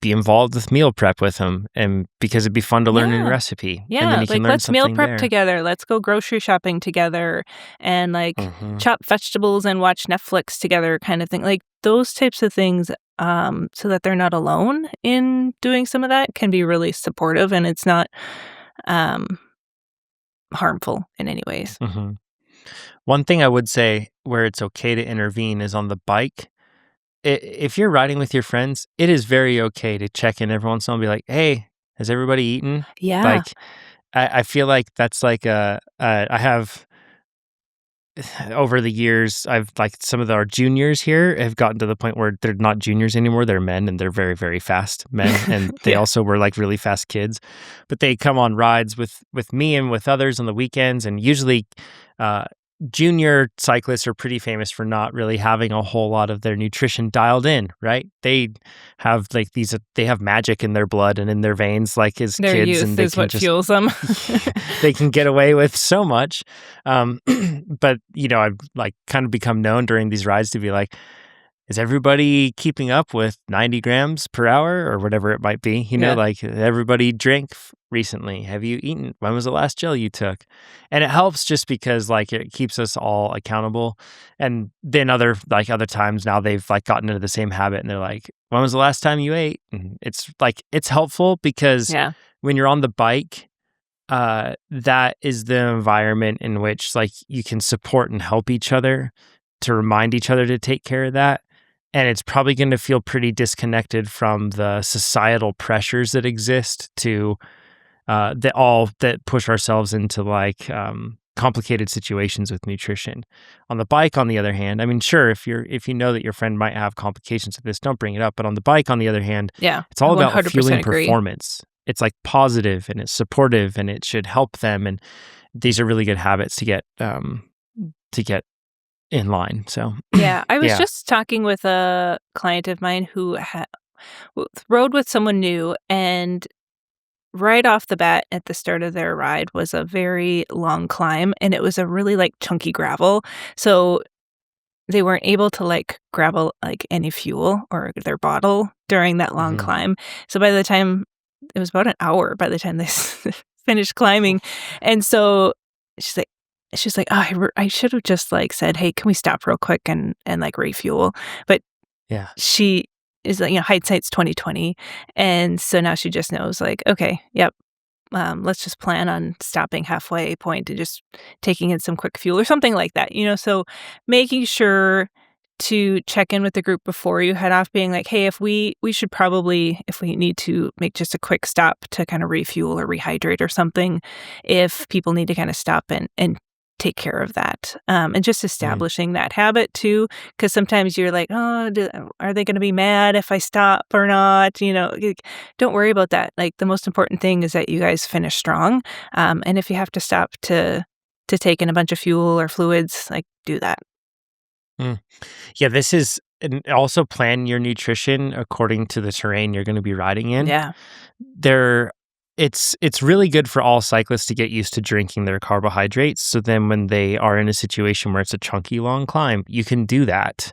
be involved with meal prep with them, and because it'd be fun to learn a new recipe. And Yeah, then you can like learn let's meal something prep there. together. Let's go grocery shopping together and like chop vegetables and watch Netflix together kind of thing. Like those types of things, so that they're not alone in doing some of that, can be really supportive, and it's not harmful in any ways. One thing I would say where it's okay to intervene is on the bike. If you're riding with your friends, it is very okay to check in every once in a while and be like, hey, has everybody eaten? Yeah. Like, I feel like that's like I have, over the years, I've like some of our juniors here have gotten to the point where they're not juniors anymore. They're men, and they're very, very fast men. And they also were like really fast kids, but they come on rides with me and with others on the weekends. And usually, junior cyclists are pretty famous for not really having a whole lot of their nutrition dialed in, right? They have like they have magic in their blood and in their veins, like as Their kids, youth and they is can what just fuels them. they can get away with so much. But I've like kind of become known during these rides to be like, is everybody keeping up with 90 grams per hour or whatever it might be? Yeah. Like everybody drank recently. Have you eaten? When was the last gel you took? And it helps just because like it keeps us all accountable. And then other times now they've like gotten into the same habit and they're like, when was the last time you ate? And it's like, it's helpful because Yeah. when you're on the bike, that is the environment in which like you can support and help each other to remind each other to take care of that. And it's probably going to feel pretty disconnected from the societal pressures that exist to that push ourselves into like complicated situations with nutrition. On the bike, on the other hand, I mean, sure, if you know that your friend might have complications with this, don't bring it up. But on the bike, on the other hand, Yeah. it's I all about 100% fueling agree. performance. It's like positive and it's supportive and it should help them. And these are really good habits to get in line. So Yeah. I was yeah. just talking with a client of mine who rode with someone new, and right off the bat at the start of their ride was a very long climb, and it was a really like chunky gravel. So they weren't able to like grab like any fuel or their bottle during that long Mhm. climb. So by the time it was about an hour by the time they finished climbing. And so she's like oh, I should have just like said, hey, can we stop real quick and like refuel? But Yeah. she is like, hindsight's 2020. And so now she just knows like, okay, yep, let's just plan on stopping halfway point and just taking in some quick fuel or something like that, So making sure to check in with the group before you head off, being like, hey, if we should probably, if we need to make just a quick stop to kind of refuel or rehydrate or something, if people need to kind of stop and take care of that. And just Mhm. establishing that habit too, because sometimes you're like, oh, are they going to be mad if I stop or not? Don't worry about that. Like the most important thing is that you guys finish strong. And if you have to stop to take in a bunch of fuel or fluids, like do that. Mm. Yeah, this is and also plan your nutrition according to the terrain you're gonna be riding in. Yeah. There it's really good for all cyclists to get used to drinking their carbohydrates, so then when they are in a situation where it's a chunky long climb, you can do that.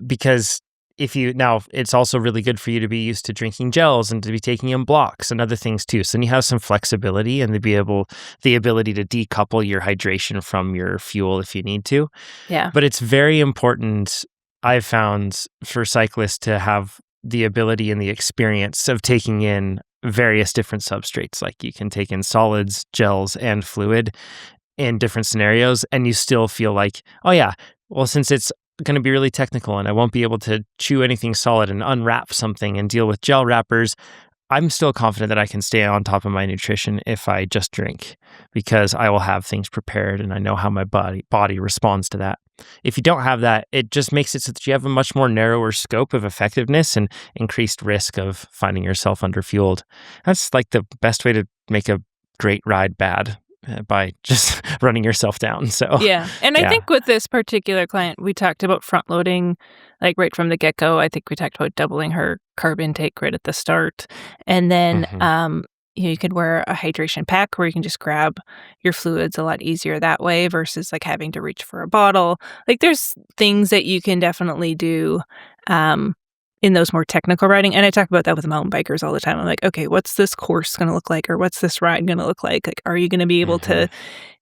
Because if you now it's also really good for you to be used to drinking gels and to be taking in blocks and other things too. So then you have some flexibility and the ability to decouple your hydration from your fuel if you need to. Yeah. But it's very important, I've found, for cyclists to have the ability and the experience of taking in various different substrates. Like you can take in solids, gels, and fluid in different scenarios, and you still feel like, oh, yeah, well, since it's going to be really technical and I won't be able to chew anything solid and unwrap something and deal with gel wrappers, I'm still confident that I can stay on top of my nutrition if I just drink because I will have things prepared and I know how my body responds to that. If you don't have that, it just makes it so that you have a much more narrower scope of effectiveness and increased risk of finding yourself underfueled. That's like the best way to make a great ride bad by just running yourself down. So, Yeah, and I yeah. think with this particular client, we talked about front loading, like, right from the get-go. I think we talked about doubling her carb intake right at the start, and then, Hmm. you could wear a hydration pack where you can just grab your fluids a lot easier that way versus, like, having to reach for a bottle. Like, there's things that you can definitely do, um, in those more technical riding, and I talk about that with mountain bikers all the time. I'm like, "Okay, what's this course gonna look like, or what's this ride gonna look like? Like, are you gonna be able Hmm. to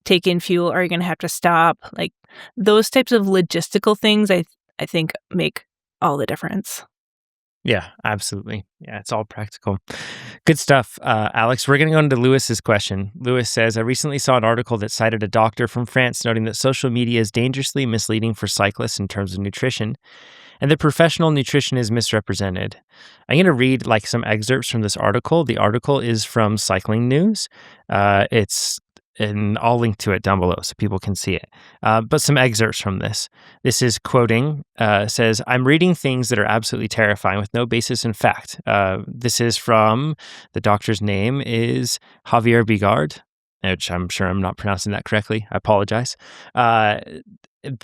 take in fuel? Are you gonna have to stop?" Like, those types of logistical things, I think make all the difference. Yeah, absolutely. Yeah, it's all practical. Good stuff. Alex, we're going to go into Lewis's question. Lewis says, I recently saw an article that cited a doctor from France noting that social media is dangerously misleading for cyclists in terms of nutrition and that professional nutrition is misrepresented. I'm going to read like some excerpts from this article. The article is from Cycling News. And I'll link to it down below so people can see it. But some excerpts from this. This is quoting, says, I'm reading things that are absolutely terrifying with no basis in fact. This is from, the doctor's name is Javier Bigard, which I'm sure I'm not pronouncing that correctly. I apologize. Uh,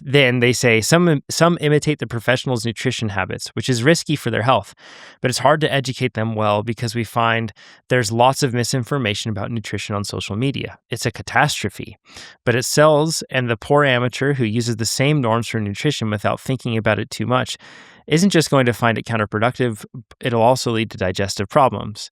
then they say some imitate the professionals' nutrition habits, which is risky for their health, but it's hard to educate them well because we find there's lots of misinformation about nutrition on social media. It's a catastrophe, but it sells, and the poor amateur who uses the same norms for nutrition without thinking about it too much isn't just going to find it counterproductive, it'll also lead to digestive problems.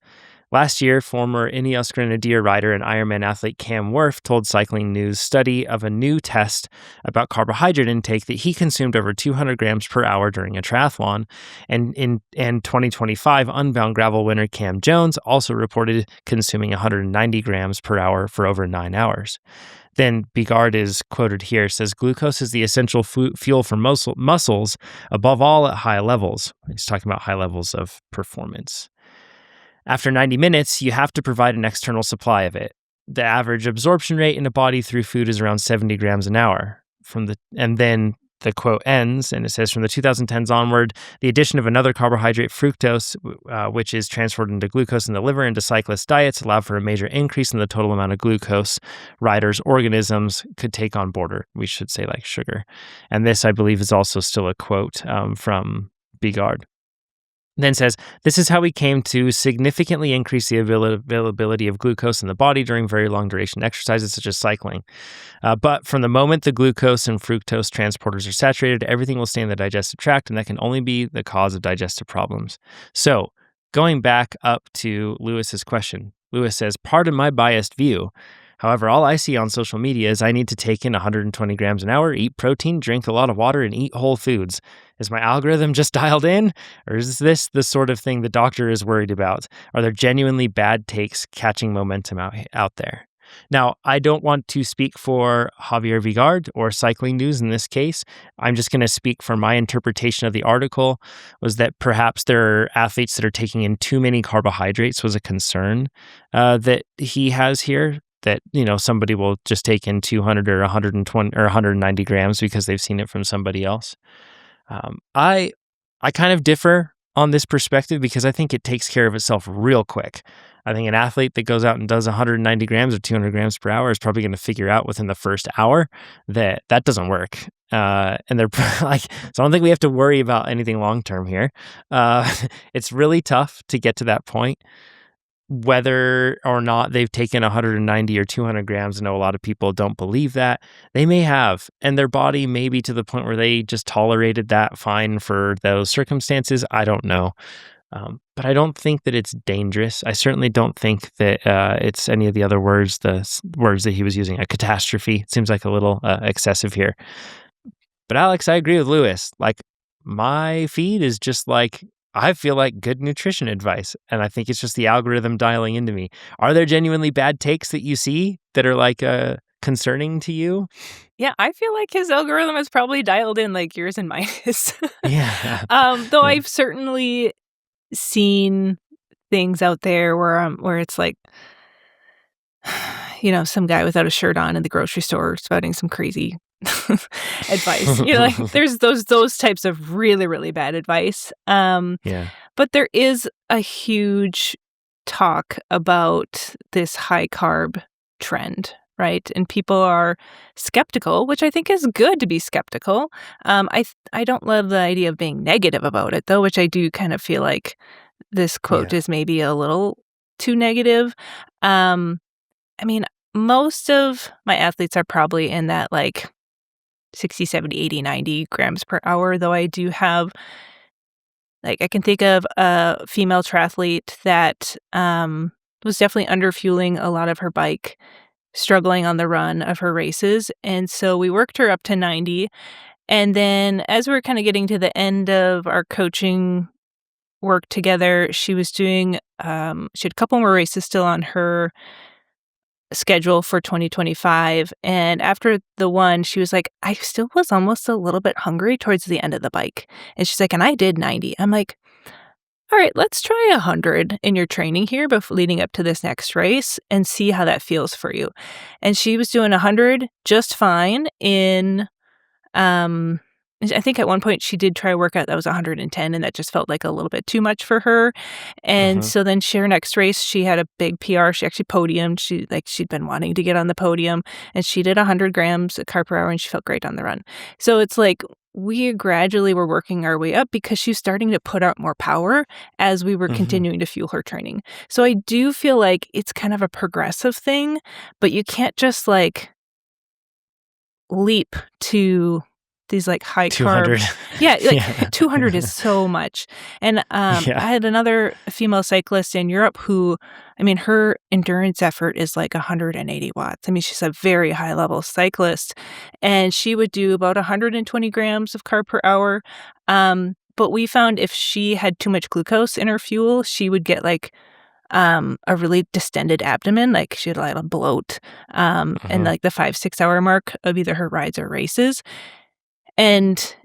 Last year, former Ineos Grenadier rider and Ironman athlete Cam Wurf told Cycling News study of a new test about carbohydrate intake that he consumed over 200 grams per hour during a triathlon. And in 2025, Unbound Gravel winner Cam Jones also reported consuming 190 grams per hour for over 9 hours. Then Bigard is quoted here, says, glucose is the essential fuel for muscles, above all at high levels. He's talking about high levels of performance. After 90 minutes, you have to provide an external supply of it. The average absorption rate in a body through food is around 70 grams an hour. And then the quote ends, and it says, from the 2010s onward, the addition of another carbohydrate, fructose, which is transferred into glucose in the liver into cyclist diets, allowed for a major increase in the total amount of glucose riders' organisms could take on board, or we should say like sugar. And this, I believe, is also still a quote from Bigard. Then says, this is how we came to significantly increase the availability of glucose in the body during very long duration exercises such as cycling. But from the moment the glucose and fructose transporters are saturated, everything will stay in the digestive tract, and that can only be the cause of digestive problems. So going back up to Lewis's question, Lewis says, pardon my biased view. However, all I see on social media is I need to take in 120 grams an hour, eat protein, drink a lot of water, and eat whole foods. Is my algorithm just dialed in? Or is this the sort of thing the doctor is worried about? Are there genuinely bad takes catching momentum out there? Now, I don't want to speak for Javier Vigard or Cycling News in this case. I'm just going to speak for my interpretation of the article, was that perhaps there are athletes that are taking in too many carbohydrates was a concern that he has here. That, somebody will just take in 200 or 120 or 190 grams because they've seen it from somebody else. I kind of differ on this perspective because I think it takes care of itself real quick. I think an athlete that goes out and does 190 grams or 200 grams per hour is probably going to figure out within the first hour that doesn't work. And they're like, so I don't think we have to worry about anything long-term here. It's really tough to get to that point. Whether or not they've taken 190 or 200 grams, I know a lot of people don't believe that. They may have, and their body may be to the point where they just tolerated that fine for those circumstances. I don't know. But I don't think that it's dangerous. I certainly don't think that it's any of the other words, the words that he was using, a catastrophe. It seems like a little excessive here. But Alex, I agree with Lewis. Like, my feed is just like, I feel like good nutrition advice, and I think it's just the algorithm dialing into me. Are there genuinely bad takes that you see that are like concerning to you? Yeah, I feel like his algorithm is probably dialed in like yours and mine is. Yeah. Though Yeah. I've certainly seen things out there where it's like, some guy without a shirt on in the grocery store spouting some crazy advice. Like there's those types of really, really bad advice. Yeah. But there is a huge talk about this high carb trend, right? And people are skeptical, which I think is good to be skeptical. I don't love the idea of being negative about it, though, which I do kind of feel like this quote Yeah. is maybe a little too negative. Most of my athletes are probably in that like 60, 70, 80, 90 grams per hour, though I do have, like, I can think of a female triathlete that was definitely underfueling a lot of her bike, struggling on the run of her races. And so we worked her up to 90. And then as we were kind of getting to the end of our coaching work together, she was doing, she had a couple more races still on her schedule for 2025. And after the one, she was like, I still was almost a little bit hungry towards the end of the bike. And she's like, and I did 90. I'm like, all right, let's try 100 in your training here before leading up to this next race and see how that feels for you. And she was doing 100 just fine in I think at one point she did try a workout that was 110, and that just felt like a little bit too much for her. And Mhm. so then her next race, she had a big PR. She actually podiumed. She'd been wanting to get on the podium, and she did 100 grams of carb per hour, and she felt great on the run. So it's like we gradually were working our way up because she's starting to put out more power as we were Mhm. continuing to fuel her training. So I do feel like it's kind of a progressive thing, but you can't just like leap to these, like, high carb. 200. Yeah, like, Yeah. 200 is so much, and, Yeah. I had another female cyclist in Europe who I mean, her endurance effort is, like, 180 watts. I mean, she's a very high-level cyclist, and she would do about 120 grams of carb per hour, but we found if she had too much glucose in her fuel, she would get, like, a really distended abdomen, like, she had a lot of bloat, and, Mhm. like, the 5, 6-hour mark of either her rides or races, and,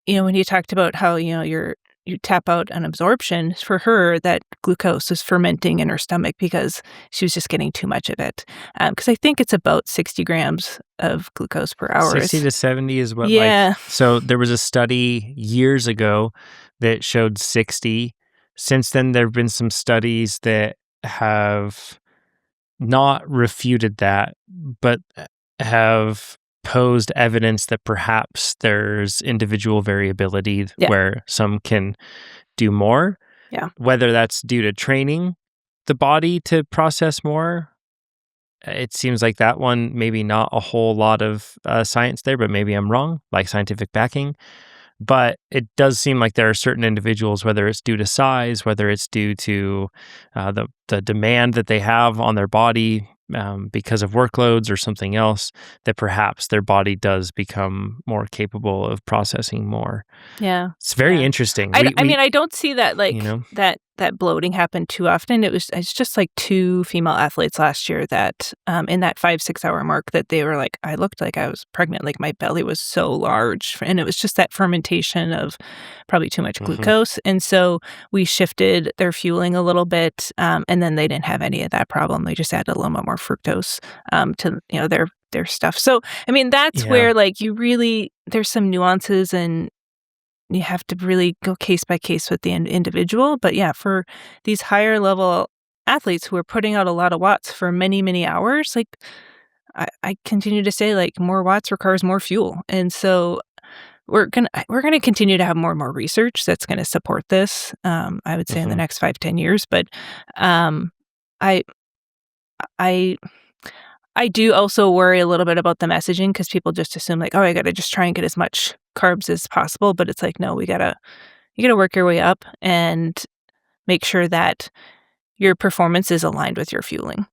when you talked about how, you tap out on absorption, for her, that glucose was fermenting in her stomach because she was just getting too much of it, because I think it's about 60 grams of glucose per hour 60 is to 70 is what, like, Yeah. so there was a study years ago that showed 60. Since then, there have been some studies that have not refuted that, but have posed evidence that perhaps there's individual variability Yeah, where some can do more, yeah. whether that's due to training the body to process more. It seems like that one, maybe not a whole lot of science there, but maybe I'm wrong, like scientific backing. But it does seem like there are certain individuals, whether it's due to size, whether it's due to the demand that they have on their body because of workloads or something else, that perhaps their body does become more capable of processing more. Yeah, It's very yeah. interesting. I mean, I don't see that, You like, know, that bloating happen too often. It's just, like, 2 female athletes last year that, in that 5, 6-hour mark that they were like, "I looked like I was pregnant," like, my belly was so large, and it was just that fermentation of probably too much hmm glucose, and so we shifted their fueling a little bit, and then they didn't have any of that problem. They just added a little bit more fructose, to, their stuff. So, I mean, that's yeah, where, like, you really there's some nuances and you have to really go case by case with the individual, but yeah, for these higher level athletes who are putting out a lot of watts for many, many hours, like, I continue to say, like, more watts requires more fuel, and so we're gonna continue to have more and more research that's gonna support this, I would say in the hmm next 5, 10 years, but, um, I I I do also worry a little bit about the messaging because people just assume, like, "Oh, I gotta just try and get as much carbs as possible," but it's like, no, you gotta work your way up and make sure that your performance is aligned with your fueling.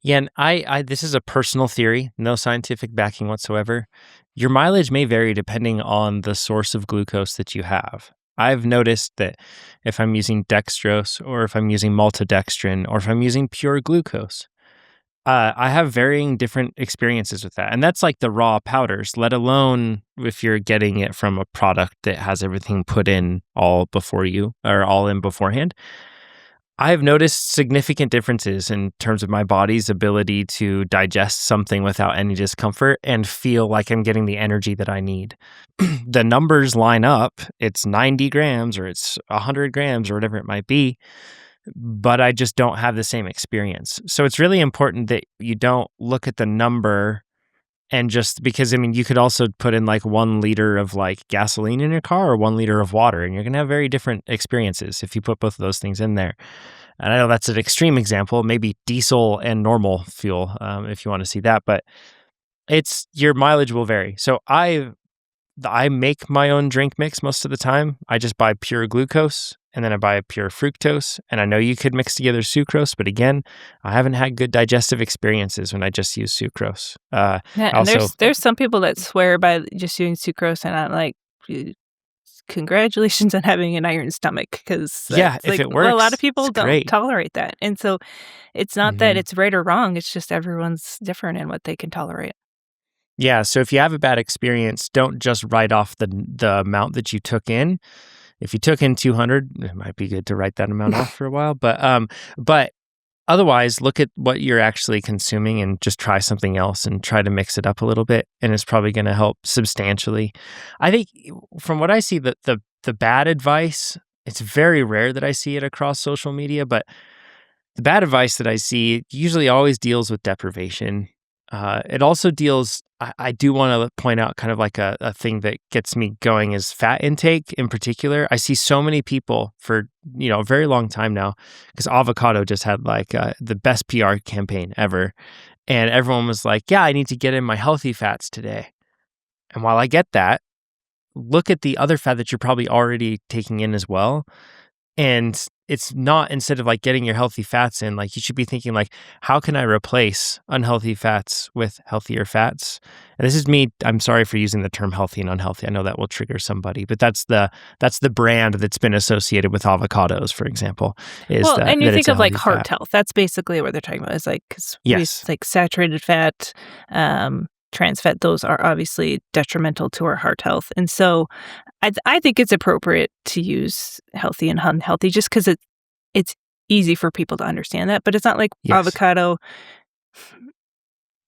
yeah. And this is a personal theory, no scientific backing whatsoever. Your mileage may vary depending on the source of glucose that you have. I've noticed that if I'm using dextrose or if I'm using maltodextrin or if I'm using pure glucose, I have varying different experiences with that. And that's like the raw powders, let alone if you're getting it from a product that has everything put in all before you or all in beforehand. I've noticed significant differences in terms of my body's ability to digest something without any discomfort and feel like I'm getting the energy that I need. The numbers line up. It's 90 grams or it's 100 grams or whatever it might be, but I just don't have the same experience. So it's really important that you don't look at the number and just because, I mean, you could also put in like 1 liter of like gasoline in your car or 1 liter of water, and you're going to have very different experiences if you put both of those things in there. And I know that's an extreme example, maybe diesel and normal fuel, if you want to see that, but it's your mileage will vary. So I make my own drink mix most of the time. I just buy pure glucose and then I buy a pure fructose. And I know you could mix together sucrose, but again, I haven't had good digestive experiences when I just use sucrose. Yeah, I and also, there's some people that swear by just using sucrose, and I'm like, "Y congratulations on having an iron stomach, because yeah, that's if like it a lot of works, it's people don't great. tolerate that, and so it's not that hmm it's right or wrong, it's just everyone's different in what they can tolerate. Yeah, so if you have a bad experience, don't just write off the amount that you took in. If you took in 200, it might be good to write that amount off for a while. But Otherwise, look at what you're actually consuming and just try something else and try to mix it up a little bit, and it's probably going to help substantially. I think from what I see, the bad advice, it's very rare that I see it across social media, but the bad advice that I see usually always deals with deprivation. It also deals, I do want to point out kind of like a thing that gets me going is fat intake in particular. I see so many people for, a very long time now, because avocado just had like the best PR campaign ever. And everyone was like, yeah, I need to get in my healthy fats today. And while I get that, look at the other fat that you're probably already taking in as well. And it's not, instead of like getting your healthy fats in, like you should be thinking like, how can I replace unhealthy fats with healthier fats? And this is me, I'm sorry for using the term healthy and unhealthy. I know that will trigger somebody, but that's the brand that's been associated with avocados, for example, is that and you that think it's a of like healthy heart fat. health. That's basically what they're talking about. Is like, because Yes. like saturated fat, trans fat, those are obviously detrimental to our heart health. And so I think it's appropriate to use healthy and unhealthy just because it's easy for people to understand that. But it's not like Yes. avocado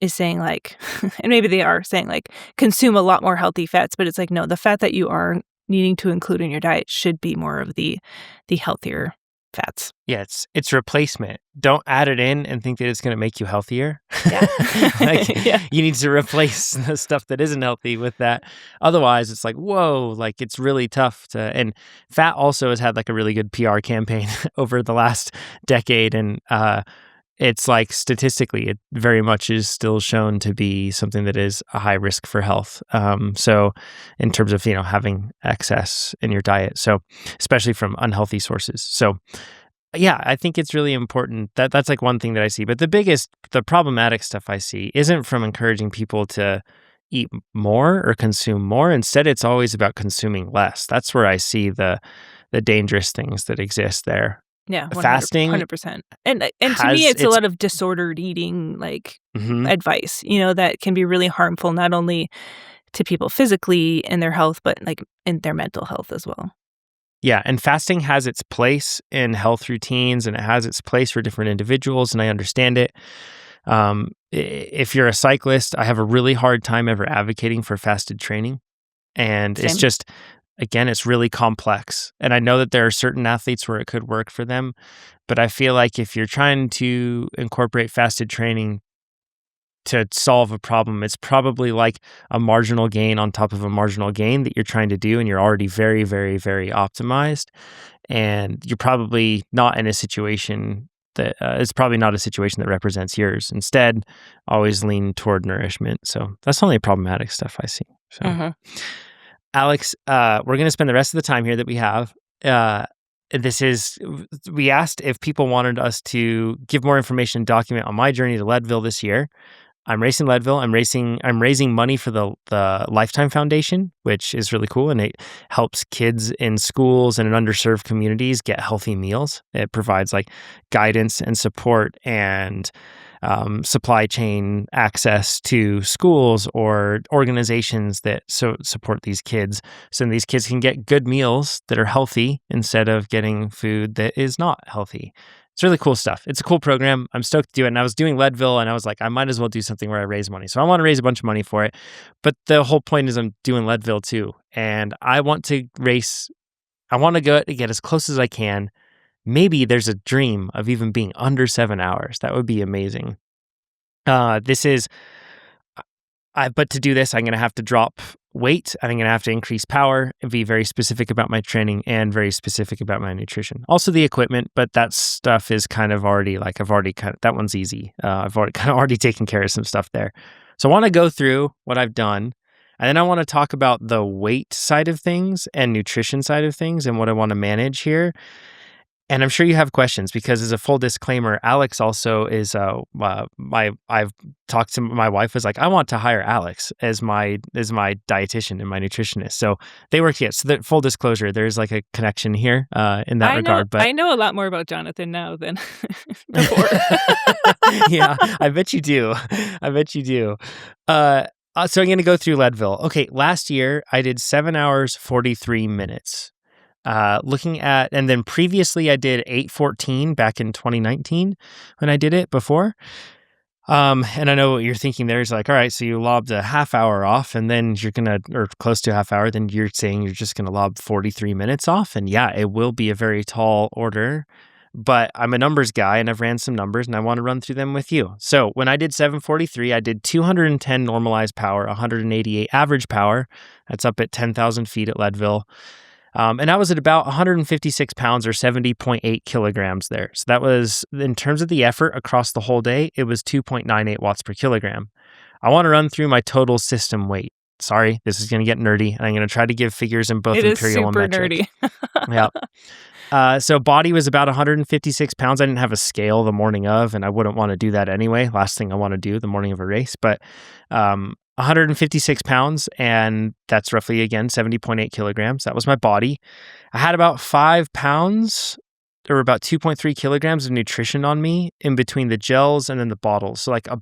is saying like, and maybe they are saying like, consume a lot more healthy fats. But it's like, no, the fat that you are needing to include in your diet should be more of the healthier fats. Yeah, it's replacement. Don't add it in and think that it's going to make you healthier. Yeah. Yeah. You need to replace the stuff that isn't healthy with that. Otherwise, it's like, whoa, like it's really tough to. And fat also has had like a really good PR campaign over the last decade, and it's like statistically, it very much is still shown to be something that is a high risk for health. So, in terms of having excess in your diet, so especially from unhealthy sources. So, yeah, I think it's really important. That's like one thing that I see. But the problematic stuff I see isn't from encouraging people to eat more or consume more. Instead, it's always about consuming less. That's where I see the dangerous things that exist there. Yeah, Fasting 100%. And to me, has it's a its lot of disordered eating, like, Mhm. advice, that can be really harmful, not only to people physically and their health, but, like, in their mental health as well. Yeah, and fasting has its place in health routines, and it has its place for different individuals, and I understand it. If you're a cyclist, I have a really hard time ever advocating for fasted training. And it's Same. just, again, it's really complex. And I know that there are certain athletes where it could work for them, but I feel like if you're trying to incorporate fasted training to solve a problem, it's probably like a marginal gain on top of a marginal gain that you're trying to do, and you're already very, very, very optimized. And you're probably not in a situation that it's probably not a situation that represents yours. Instead, always lean toward nourishment. So that's only problematic stuff I see. So. Mhm. Alex, we're going to spend the rest of the time here that we have. We asked if people wanted us to give more information and document on my journey to Leadville this year. I'm racing Leadville. I'm raising money for the Lifetime Foundation, which is really cool, and it helps kids in schools and in underserved communities get healthy meals. It provides like guidance and support and supply chain access to schools or organizations that support these kids, so these kids can get good meals that are healthy instead of getting food that is not healthy. It's really cool stuff. It's a cool program. I'm stoked to do it. And I was doing Leadville, and I was like, I might as well do something where I raise money. So I want to raise a bunch of money for it. But the whole point is I'm doing Leadville too. And I want to race. I want to go to get as close as I can. Maybe there's a dream of even being under 7 hours. That would be amazing. But to do this, I'm going to have to drop weight, and I'm going to have to increase power and be very specific about my training and very specific about my nutrition. Also the equipment, but that stuff is kind of already like, that one's easy. I've already taken care of some stuff there. So I want to go through what I've done, and then I want to talk about the weight side of things and nutrition side of things and what I want to manage here. And I'm sure you have questions, because as a full disclaimer, Alex also is I've talked to my wife, was like, I want to hire Alex as my dietitian and my nutritionist. So they work together. So full disclosure, there's like a connection here in that regard. But I know a lot more about Jonathan now than before. Yeah, I bet you do. I bet you do. So I'm going to go through Leadville. Okay, last year I did 7 hours, 43 minutes. looking at, and then previously I did 8:14 back in 2019 when I did it before. And I know what you're thinking there is like, all right, so you lobbed a half hour off and then you're or close to a half hour, then you're saying you're just going to lob 43 minutes off. And yeah, it will be a very tall order, but I'm a numbers guy and I've ran some numbers and I want to run through them with you. So when I did 743, I did 210 normalized power, 188 average power. That's up at 10,000 feet at Leadville. And I was at about 156 pounds or 70.8 kilograms there. So that was, in terms of the effort across the whole day, it was 2.98 watts per kilogram. I want to run through my total system weight. Sorry, this is going to get nerdy, and I'm going to try to give figures in both It is imperial and super metric. nerdy. Yeah. So body was about 156 pounds. I didn't have a scale the morning of, and I wouldn't want to do that anyway. Last thing I want to do the morning of a race, but 156 pounds, and that's roughly, again, 70.8 kilograms. That was my body. I had about 5 pounds or about 2.3 kilograms of nutrition on me in between the gels and then the bottles. So like a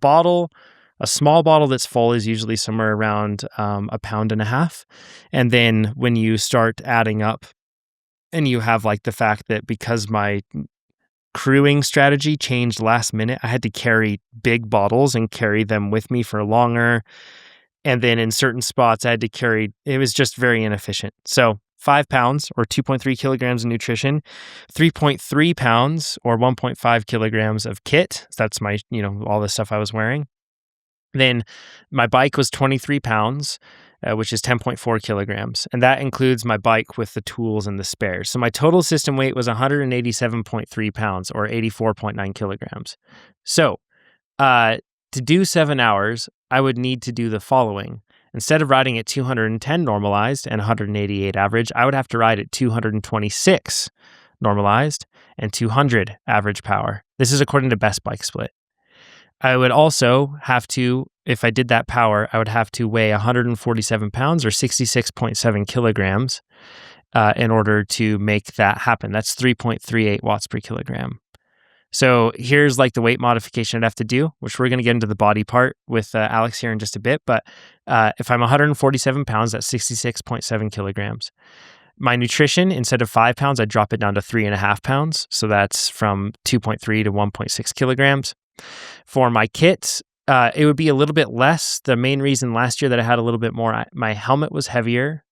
small bottle that's full is usually somewhere around 1.5 pounds. And then when you start adding up and you have like the fact that because my crewing strategy changed last minute, I had to carry big bottles and carry them with me for longer. And then in certain spots, I had to carry, it was just very inefficient. So 5 pounds or 2.3 kilograms of nutrition, 3.3 pounds or 1.5 kilograms of kit. That's my, all the stuff I was wearing. Then my bike was 23 pounds, which is 10.4 kilograms. And that includes my bike with the tools and the spares. So my total system weight was 187.3 pounds or 84.9 kilograms. So to do 7 hours, I would need to do the following. Instead of riding at 210 normalized and 188 average, I would have to ride at 226 normalized and 200 average power. This is according to Best Bike Split. I would also have to, if I did that power, I would have to weigh 147 pounds or 66.7 kilograms in order to make that happen. That's 3.38 watts per kilogram. So here's like the weight modification I'd have to do, which we're going to get into the body part with Alex here in just a bit. But if I'm 147 pounds, that's 66.7 kilograms. My nutrition, instead of 5 pounds, I'd drop it down to 3.5 pounds. So that's from 2.3 to 1.6 kilograms. For my kits, it would be a little bit less. The main reason last year that I had a little bit more, my helmet was heavier.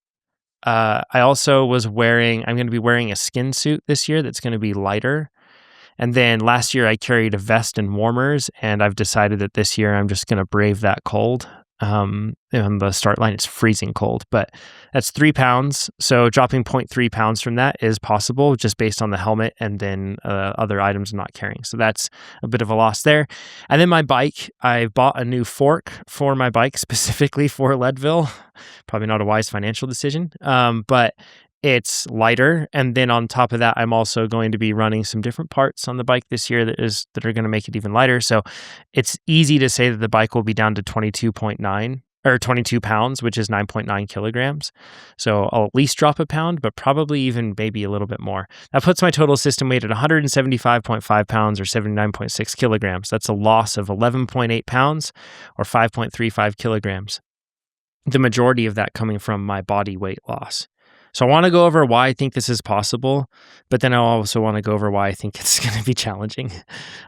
I also I'm going to be wearing a skin suit this year that's going to be lighter. And then last year I carried a vest and warmers, and I've decided that this year I'm just going to brave that cold. On the start line, it's freezing cold, but that's 3 pounds. So dropping 0.3 pounds from that is possible just based on the helmet and then other items I'm not carrying. So that's a bit of a loss there. And then my bike, I bought a new fork for my bike specifically for Leadville. Probably not a wise financial decision, but it's lighter. And then on top of that, I'm also going to be running some different parts on the bike this year that are going to make it even lighter. So it's easy to say that the bike will be down to 22.9 or 22 pounds, which is 9.9 kilograms. So I'll at least drop a pound, but probably even maybe a little bit more. That puts my total system weight at 175.5 pounds or 79.6 kilograms. That's a loss of 11.8 pounds or 5.35 kilograms. The majority of that coming from my body weight loss. So I want to go over why I think this is possible, but then I also want to go over why I think it's going to be challenging.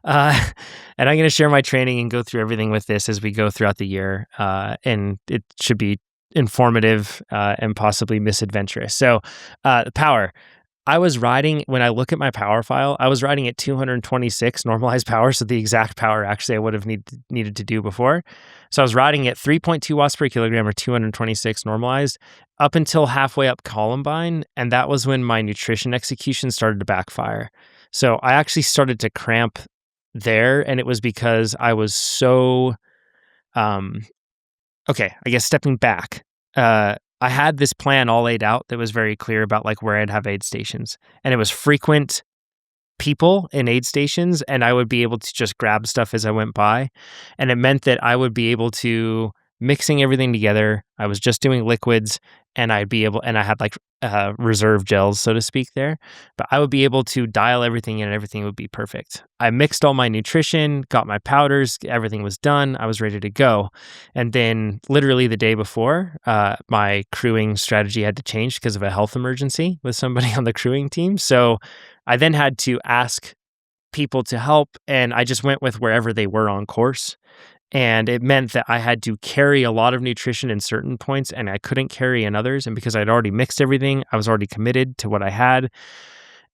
And I'm going to share my training and go through everything with this as we go throughout the year. And it should be informative and possibly misadventurous. So power. I was riding, when I look at my power file, I was riding at 226 normalized power, so the exact power actually I would have needed to do before. So I was riding at 3.2 watts per kilogram or 226 normalized up until halfway up Columbine, and that was when my nutrition execution started to backfire. So I actually started to cramp there, and it was because I was so, okay, I guess stepping back, I had this plan all laid out that was very clear about like where I'd have aid stations, and it was frequent people in aid stations, and I would be able to just grab stuff as I went by. And it meant that I would be able to mixing everything together. I was just doing liquids and I had like reserve gels, so to speak, there. But I would be able to dial everything in and everything would be perfect. I mixed all my nutrition, got my powders, everything was done. I was ready to go. And then literally the day before, my crewing strategy had to change because of a health emergency with somebody on the crewing team. So I then had to ask people to help, and I just went with wherever they were on course. And it meant that I had to carry a lot of nutrition in certain points and I couldn't carry in others. And because I'd already mixed everything, I was already committed to what I had.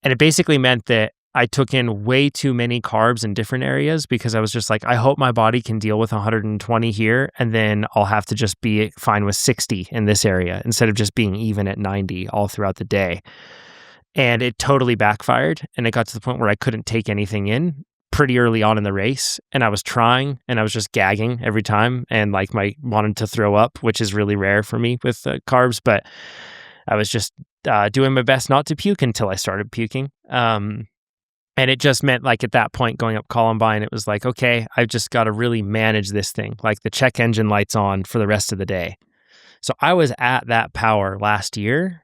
And it basically meant that I took in way too many carbs in different areas because I was just like, I hope my body can deal with 120 here. And then I'll have to just be fine with 60 in this area instead of just being even at 90 all throughout the day. And it totally backfired. And it got to the point where I couldn't take anything in pretty early on in the race. And I was trying and I was just gagging every time and like wanted to throw up, which is really rare for me with carbs. But I was just doing my best not to puke until I started puking. And it just meant like at that point going up Columbine, it was like, okay, I've just got to really manage this thing, like the check engine lights on for the rest of the day. So I was at that power last year.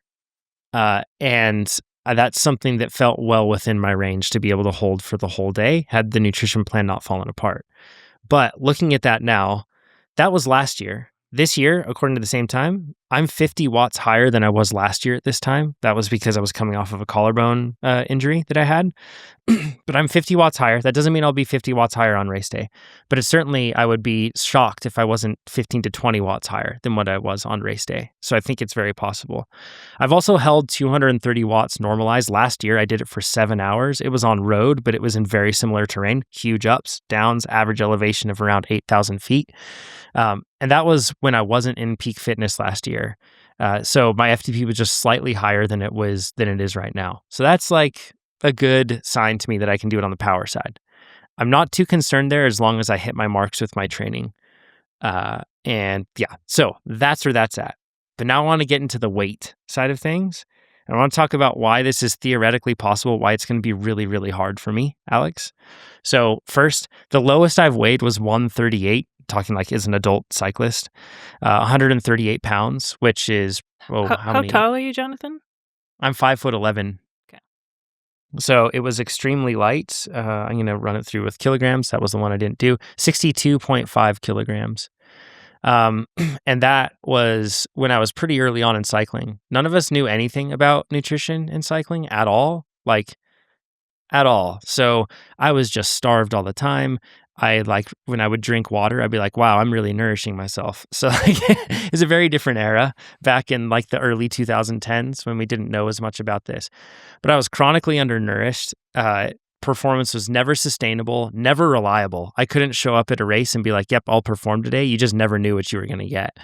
And that's something that felt well within my range to be able to hold for the whole day had the nutrition plan not fallen apart. But looking at that now, that was last year. This year, according to the same time, I'm 50 watts higher than I was last year at this time. That was because I was coming off of a collarbone injury that I had. But I'm 50 watts higher. That doesn't mean I'll be 50 watts higher on race day. But it's certainly, I would be shocked if I wasn't 15 to 20 watts higher than what I was on race day. So I think it's very possible. I've also held 230 watts normalized. Last year, I did it for 7 hours. It was on road, but it was in very similar terrain, huge ups, downs, average elevation of around 8,000 feet. And that was when I wasn't in peak fitness last year. So my FTP was just slightly higher than it is right now. So that's like a good sign to me that I can do it on the power side. I'm not too concerned there as long as I hit my marks with my training. And yeah, so that's where that's at. But now I want to get into the weight side of things. And I want to talk about why this is theoretically possible, why it's going to be really, really hard for me, Alex. So first, the lowest I've weighed was 138, talking like as an adult cyclist, 138 pounds, which is, How tall are you, Jonathan? I'm 5'11". Okay. So it was extremely light. I'm going to run it through with kilograms. That was the one I didn't do. 62.5 kilograms. And that was when I was pretty early on in cycling. None of us knew anything about nutrition in cycling at all, like at all. So I was just starved all the time. When I would drink water, I'd be like, wow, I'm really nourishing myself. So like, it's a very different era back in like the early 2010s when we didn't know as much about this. But I was chronically undernourished. Performance was never sustainable, never reliable. I couldn't show up at a race and be like, yep, I'll perform today. You just never knew what you were going to get.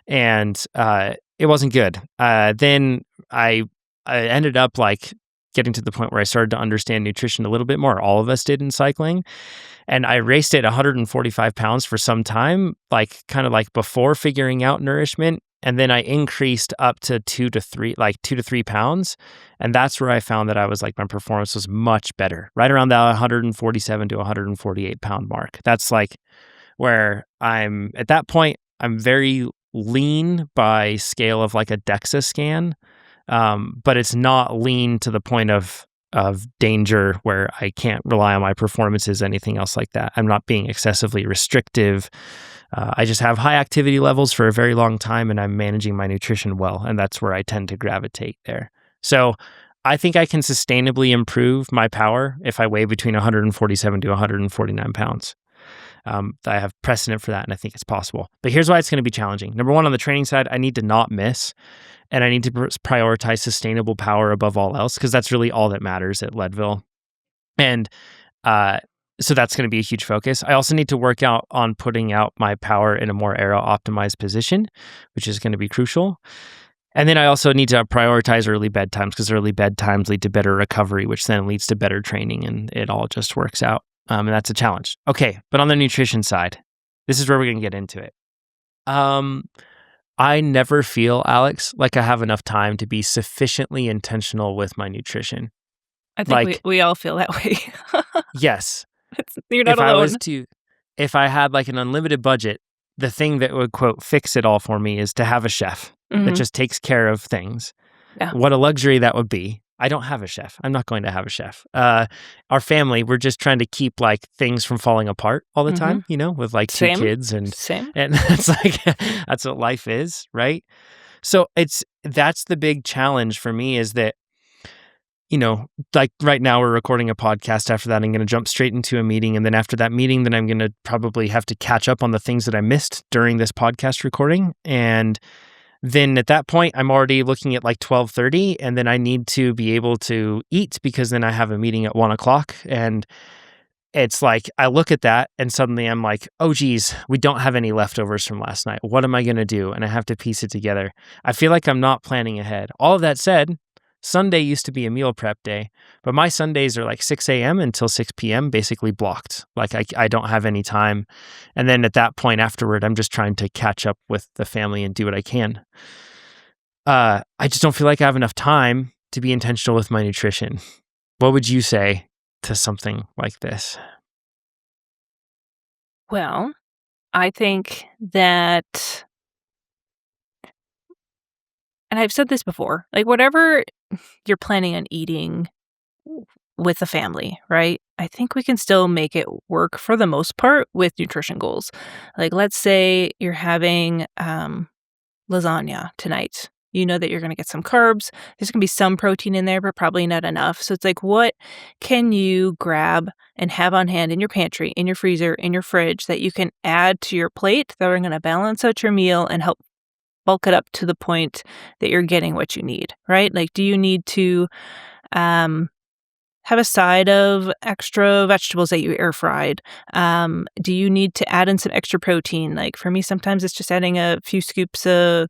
And it wasn't good. Then I ended up like getting to the point where I started to understand nutrition a little bit more. All of us did in cycling. And I raced at 145 pounds for some time, like kind of like before figuring out nourishment. And then I increased up to 2 to 3 pounds. And that's where I found that I was like, my performance was much better, right around that 147 to 148 pound mark. That's like where I'm at that point. I'm very lean by scale of like a DEXA scan. But it's not lean to the point of danger where I can't rely on my performances, anything else like that. I'm not being excessively restrictive. I just have high activity levels for a very long time and I'm managing my nutrition well. And that's where I tend to gravitate there. So I think I can sustainably improve my power if I weigh between 147 to 149 pounds. I have precedent for that and I think it's possible. But here's why it's going to be challenging. Number one, on the training side, I need to not miss. And I need to prioritize sustainable power above all else because that's really all that matters at Leadville. And so that's going to be a huge focus. I also need to work out on putting out my power in a more aero-optimized position, which is going to be crucial. And then I also need to prioritize early bedtimes because early bedtimes lead to better recovery, which then leads to better training, and it all just works out. And that's a challenge. Okay, but on the nutrition side, this is where we're going to get into it. I never feel, Alex, like I have enough time to be sufficiently intentional with my nutrition. I think we all feel that way. Yes. You're not alone. If I had like an unlimited budget, the thing that would, quote, fix it all for me is to have a chef that just takes care of things. Yeah. What a luxury that would be. I don't have a chef. I'm not going to have a chef. Our family, we're just trying to keep like things from falling apart all the time, with like two Same. kids and Same. it's like that's what life is, right? So that's the big challenge for me is that, like right now we're recording a podcast. After that, I'm going to jump straight into a meeting. And then after that meeting, then I'm going to probably have to catch up on the things that I missed during this podcast recording. And then at that point, I'm already looking at like 12:30, and then I need to be able to eat because then I have a meeting at 1:00. And it's like, I look at that and suddenly I'm like, oh geez, we don't have any leftovers from last night. What am I going to do? And I have to piece it together. I feel like I'm not planning ahead. All of that said, Sunday used to be a meal prep day, but my Sundays are like 6 a.m. until 6 p.m. basically blocked. Like I don't have any time. And then at that point afterward, I'm just trying to catch up with the family and do what I can. I just don't feel like I have enough time to be intentional with my nutrition. What would you say to something like this? Well, I think that, and I've said this before, like whatever you're planning on eating with the family, right? I think we can still make it work for the most part with nutrition goals. Like, let's say you're having lasagna tonight. You know that you're going to get some carbs. There's going to be some protein in there, but probably not enough. So it's like, what can you grab and have on hand in your pantry, in your freezer, in your fridge that you can add to your plate that are going to balance out your meal and help bulk it up to the point that you're getting what you need, right? Like, do you need to have a side of extra vegetables that you air fried? Do you need to add in some extra protein? Like for me, sometimes it's just adding a few scoops of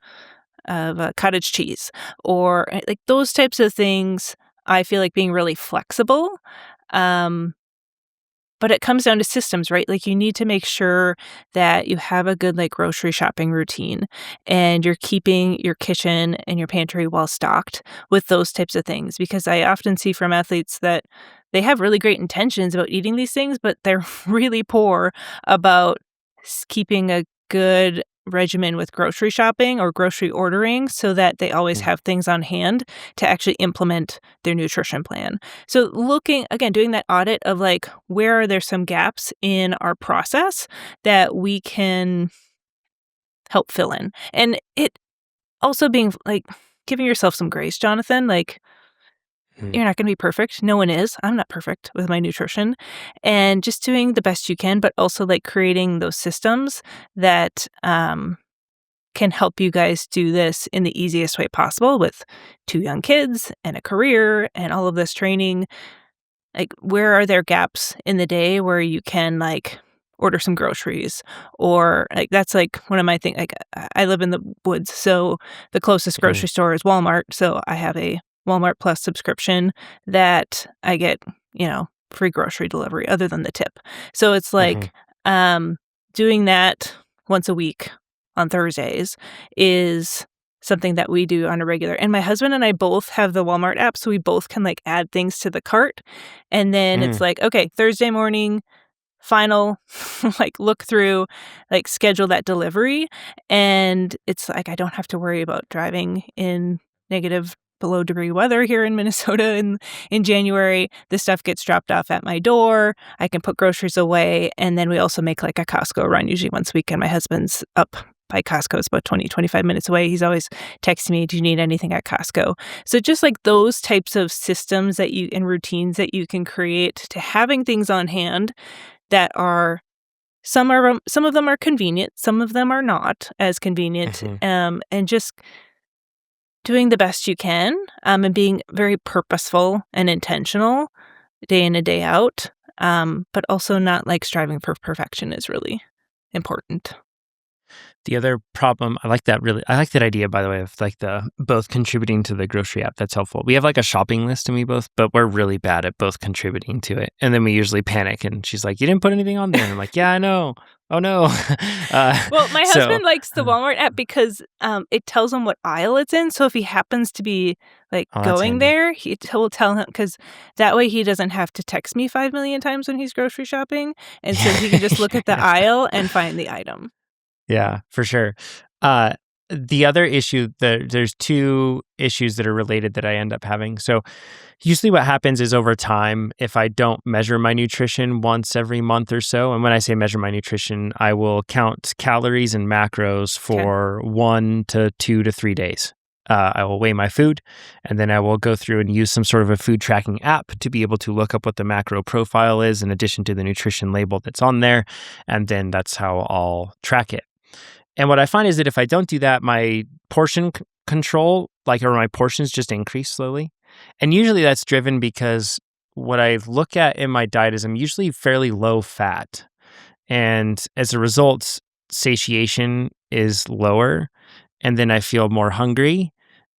cottage cheese or like those types of things. I feel like being really flexible. But it comes down to systems, right? Like you need to make sure that you have a good like grocery shopping routine and you're keeping your kitchen and your pantry well stocked with those types of things. Because I often see from athletes that they have really great intentions about eating these things, but they're really poor about keeping a good regimen with grocery shopping or grocery ordering so that they always have things on hand to actually implement their nutrition plan. So doing that audit of like, where are there some gaps in our process that we can help fill in? And it also being like, giving yourself some grace, Jonathan, like, you're not going to be perfect. No one is. I'm not perfect with my nutrition. And just doing the best you can, but also like creating those systems that can help you guys do this in the easiest way possible with 2 young kids and a career and all of this training. Like, where are there gaps in the day where you can like order some groceries, or like that's like one of my things. Like I live in the woods, so the closest grocery store is Walmart. So I have a Walmart Plus subscription that I get, free grocery delivery other than the tip. So it's like doing that once a week on Thursdays is something that we do on a regular. And my husband and I both have the Walmart app, so we both can like add things to the cart. And then it's like, okay, Thursday morning, final like look through, like schedule that delivery. And it's like I don't have to worry about driving in negative below degree weather here in Minnesota in January. This stuff gets dropped off at my door. I can put groceries away. And then we also make like a Costco run usually once a week. And my husband's up by Costco. It's about 20-25 minutes away. He's always texting me, do you need anything at Costco? So just like those types of systems and routines that you can create to having things on hand that are some of them are convenient, some of them are not as convenient, and just doing the best you can, and being very purposeful and intentional day in and day out, but also not like striving for perfection is really important. The other problem, I like that idea, by the way, of like the both contributing to the grocery app. That's helpful. We have like a shopping list and we both, but we're really bad at both contributing to it. And then we usually panic and she's like, you didn't put anything on there. And I'm like, yeah, I know. Oh no. Well, my husband likes the Walmart app because it tells him what aisle it's in. So if he happens to be like going there, he'll tell him, because that way he doesn't have to text me 5 million times when he's grocery shopping. And so he can just look at the aisle and find the item. Yeah, for sure. Uh, the other issue, there's two issues that are related that I end up having. So usually what happens is over time, if I don't measure my nutrition once every month or so, and when I say measure my nutrition, I will count calories and macros Okay. for 1 to 2 to 3 days. I will weigh my food, and then I will go through and use some sort of a food tracking app to be able to look up what the macro profile is in addition to the nutrition label that's on there. And then that's how I'll track it. And what I find is that if I don't do that, my portion control, or my portions just increase slowly. And usually that's driven because what I look at in my diet is I'm usually fairly low fat. And as a result, satiation is lower. And then I feel more hungry.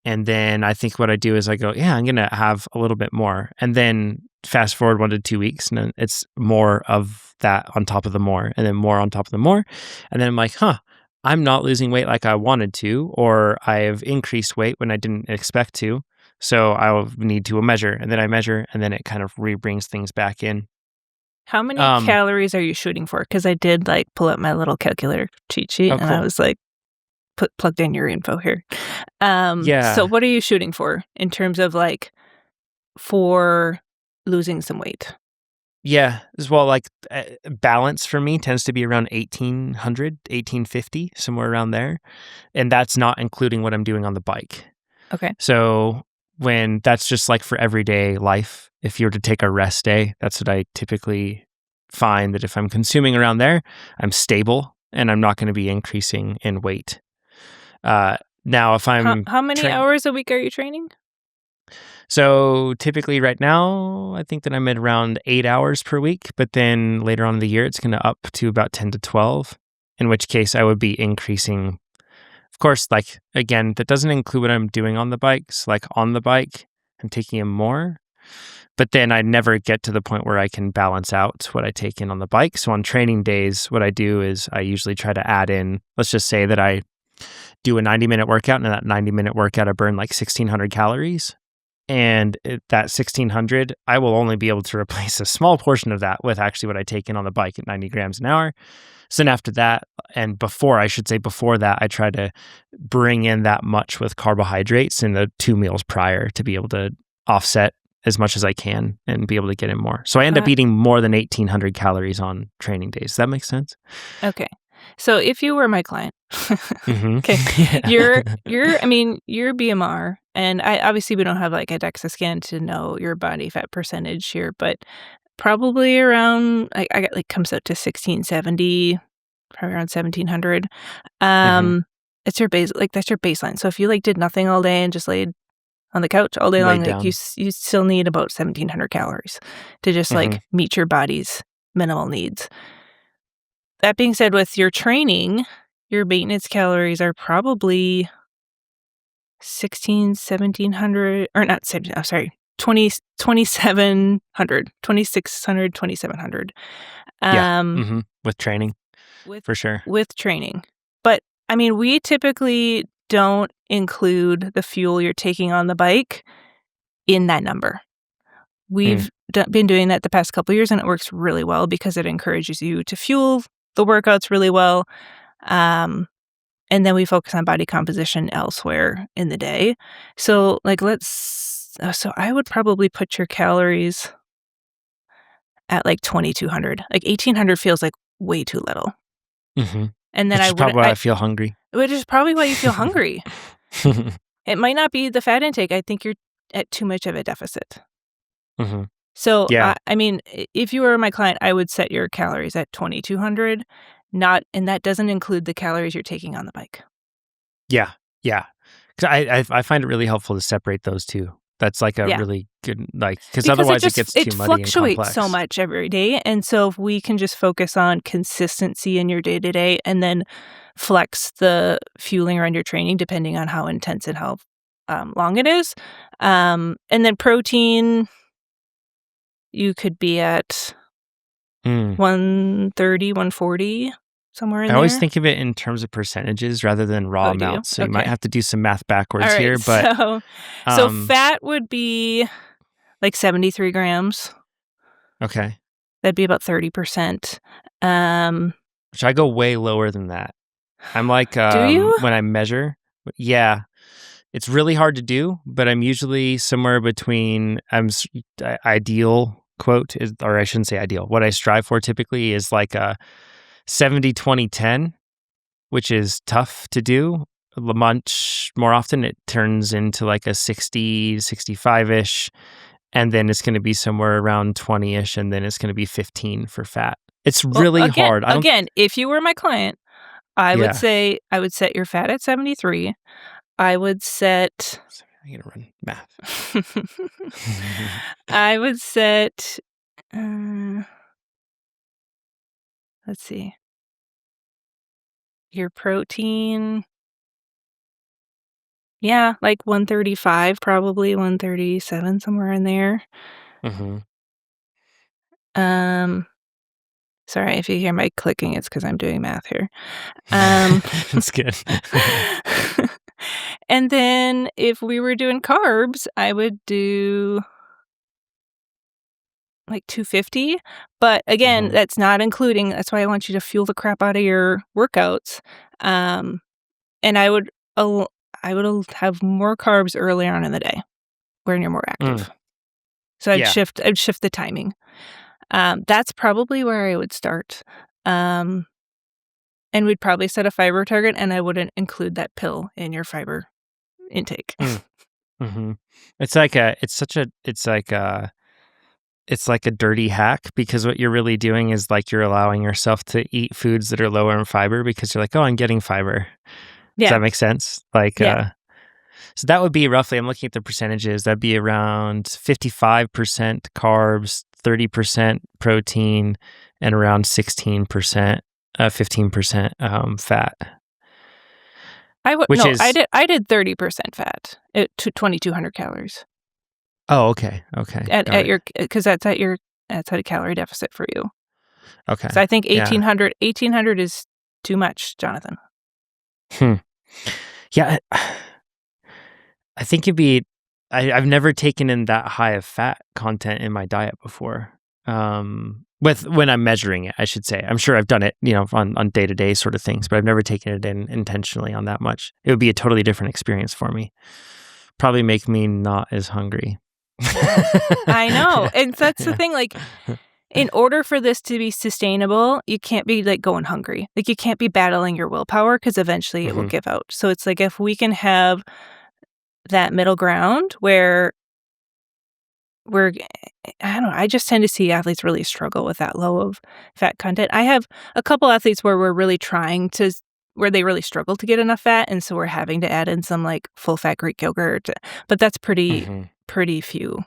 And then I think what I do is I go, yeah, I'm going to have a little bit more. And then fast forward 1 to 2 weeks, and then it's more of that on top of the more, and then more on top of the more. And then I'm like, I'm not losing weight like I wanted to, or I have increased weight when I didn't expect to. So I'll need to measure, and then I measure, and then it kind of brings things back in. How many Um, calories are you shooting for? Because I did pull up my little calculator cheat sheet, oh, and I cool. was plugged in your info here. So Yeah. what are you shooting for in terms of for losing some weight? Yeah, as well, balance for me tends to be around 1,800, 1,850, somewhere around there. And that's not including what I'm doing on the bike. Okay. So when that's just for everyday life, if you were to take a rest day, that's what I typically find, that if I'm consuming around there, I'm stable and I'm not going to be increasing in weight. Now, if I'm How many train, hours a week are you training? so typically right now, I think that I'm at around 8 hours per week, but then later on in the year, it's going to up to about 10 to 12, in which case I would be increasing. Of course, again, that doesn't include what I'm doing on the bikes. On the bike, I'm taking in more, but then I never get to the point where I can balance out what I take in on the bike. So on training days, what I do is I usually try to add in, let's just say that I do a 90-minute workout, and in that 90-minute workout, I burn 1,600 calories. And that 1,600, I will only be able to replace a small portion of that with actually what I take in on the bike at 90 grams an hour. So then after that, and before that, I try to bring in that much with carbohydrates in the 2 meals prior to be able to offset as much as I can and be able to get in more. So I end up Uh, eating more than 1,800 calories on training days. Does that make sense? okay. So if you were my client, okay, Yeah. you're BMR, and I obviously we don't have a DEXA scan to know your body fat percentage here, but probably around I got comes out to 1670, probably around 1700. hmm It's your base, that's your baseline. So if you did nothing all day and just laid on the couch all day long, Laid down. you still need about 1700 calories to just hmm meet your body's minimal needs. That being said, with your training, your maintenance calories are probably 1700, or not 17, I'm sorry, 2700, 2600, 2700. Yeah. Um, With training, with for sure. with training. But we typically don't include the fuel you're taking on the bike in that number. Mm. We've been doing that the past couple of years, and it works really well because it encourages you to fuel the workouts really well. And then we focus on body composition elsewhere in the day. So, so I would probably put your calories at 2,200. 1,800 feels like way too little. hmm And then Which I is wouldn't, probably why I feel hungry. which is probably why you feel hungry. It might not be the fat intake. I think you're at too much of a deficit. hmm So, Yeah. if you were my client, I would set your calories at 2,200, and that doesn't include the calories you're taking on the bike. Yeah. Yeah. 'Cause I find it really helpful to separate those two. That's a Yeah. really good, because Because otherwise it gets it too muddy and fluctuates so complex. much every day, and so if we can just focus on consistency in your day-to-day and then flex the fueling around your training depending on how intense and how, long it is, and then protein, you could be at Mm. 130, 140, somewhere I in always there. think of it in terms of percentages rather than raw Oh, do you? amounts. So you might Okay. have to do some math backwards Alright, here, but so um, fat would be 73 grams. okay. That'd be about 30%. Um Which I go way lower than that. I'm like, Do you? when I measure, yeah, it's really hard to do, but I'm usually somewhere between ideal quote is, or I shouldn't say ideal. What I strive for typically is like a 70-20-10, which is tough to do. Much more often it turns into like a 60-65-ish, and then it's going to be somewhere around 20-ish, and then it's going to be 15 for fat. It's Well, really hard. I don't if you were my client, I would Yeah. say I would set your fat at 73. I would set Sorry, I gotta run math. I would set, uh, let's see, your protein, yeah, like 135, probably 137, somewhere in there. Mhm. Um, Sorry, if you hear my clicking, it's because 'cause I'm doing math here. Um, That's good. and then if we were doing carbs, I would do like 250, but again, Mhm. that's why I want you to fuel the crap out of your workouts, um, and al have more carbs early on in the day when you're more Mm. active. So Yeah. I'd shift the timing. That's probably where I would start, um, and we'd probably set a fiber target, and I wouldn't include that pill in your fiber intake. Mm. Mhm. It's like a dirty hack because what you're really doing is like you're allowing yourself to eat foods that are lower in fiber because you're like, "Oh, I'm getting fiber." Does Yeah, that make sense? Like, yeah. so that would be roughly, I'm looking at the percentages, that'd be around 55% carbs, 30% protein, and around 16%, 15%, fat, I would which no, is I did 30% fat at 2,200 calories oh, okay, okay, got at it. your because that's at a calorie deficit for you. Okay, So I think yeah. 1,800 is too much, Jonathan. Hmm. Yeah, I think I've never taken in that high of fat content in my diet before. With when I'm measuring it, I should say. I'm sure I've done it, on day-to-day sort of things, but I've never taken it in intentionally on that much. It would be a totally different experience for me. Probably make me not as hungry. I know, and that's the Yeah. thing, like, in order for this to be sustainable, you can't be, like, going hungry. Like, you can't be battling your willpower because eventually it will Mhm, give out. So it's like if we can have that middle ground where we're I don't know, I just tend to see athletes really struggle with that low of fat content. I have a couple athletes where we're really trying to where they really struggle to get enough fat, and so we're having to add in some, like, full-fat Greek yogurt, but that's mhm, pretty few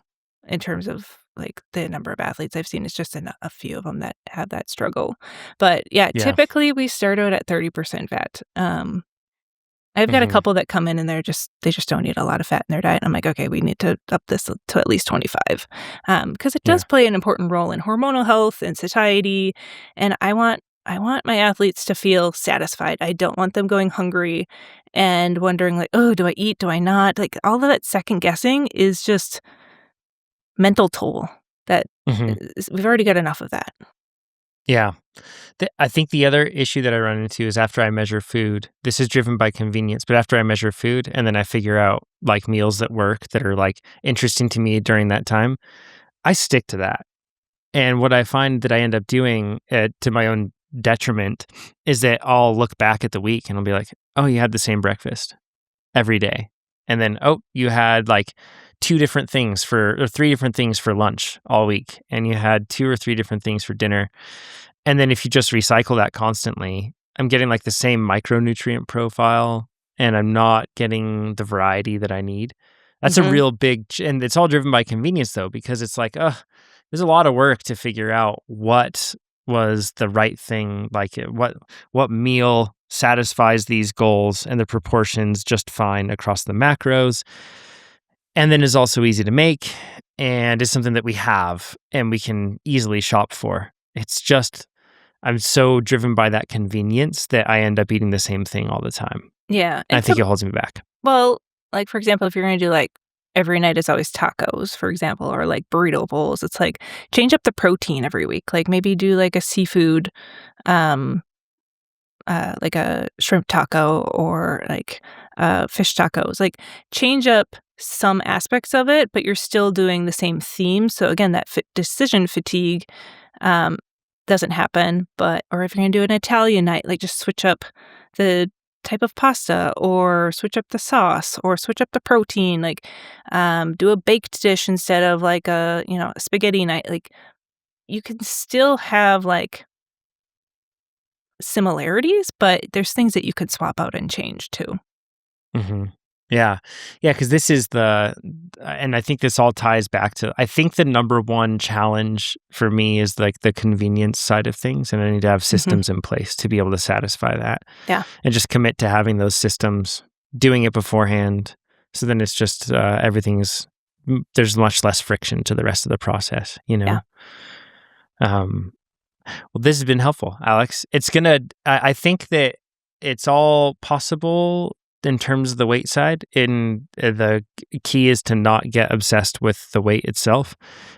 in terms of, like, the number of athletes I've seen. It's just a few of them that have that struggle. But, yeah, yeah, typically, we start out at 30% fat. I've got a mhm, couple that come in and they just don't eat a lot of fat in their diet. I'm like, "Okay, we need to up this to at least 25." Because it does yeah, play an important role in hormonal health and satiety, and I want my athletes to feel satisfied. I don't want them going hungry and wondering like, "Oh, do I eat? Do I not?" Like, all of that second guessing is just mental toll that mhm, is we've already got enough of that. yeah. I think the other issue that I run into is after I measure food, this is driven by convenience, but after I measure food and then I figure out like meals that work that are like interesting to me during that time, I stick to that. And what I find that I end up doing to my own detriment is that I'll look back at the week and I'll be like, oh, you had the same breakfast every day. And then, oh, you had like three different things for lunch all week. And you had two or three different things for dinner. And then if you just recycle that constantly, I'm getting like the same micronutrient profile and I'm not getting the variety that I need. That's a Mhm. real and it's all driven by convenience though, because it's like, there's a lot of work to figure out what was the right thing, like what meal satisfies these goals and the proportions just fine across the macros, and then is also easy to make and is something that we have and we can easily shop for. It's just I'm so driven by that convenience that I end up eating the same thing all the time. Yeah, I and think it holds me back. well, like, for example, if you're gonna do, like, every night is always tacos, for example, or, like, burrito bowls, it's like, change up the protein every week. Like, maybe do, like, a seafood, um, like a shrimp taco or like fish tacos. Like change up some aspects of it, but you're still doing the same theme. So again, that decision fatigue um, doesn't happen. But or if you're gonna do an Italian night, like just switch up the type of pasta or switch up the sauce or switch up the protein. Like do a baked dish instead of like a spaghetti night. Like you can still have like similarities, but there's things that you could swap out and change too. Mhm. Yeah. Yeah, because this is and I think this all ties back to, I think the number one challenge for me is like the convenience side of things, and I need to have Mhm. systems in place to be able to satisfy that Yeah. and just commit to having those systems, doing it beforehand. So then it's just there's much less friction to the rest of the process, you Yeah. know? Um, well, this has been helpful, Alex. I think that it's all possible in terms of the weight side. The key is to not get obsessed with the weight itself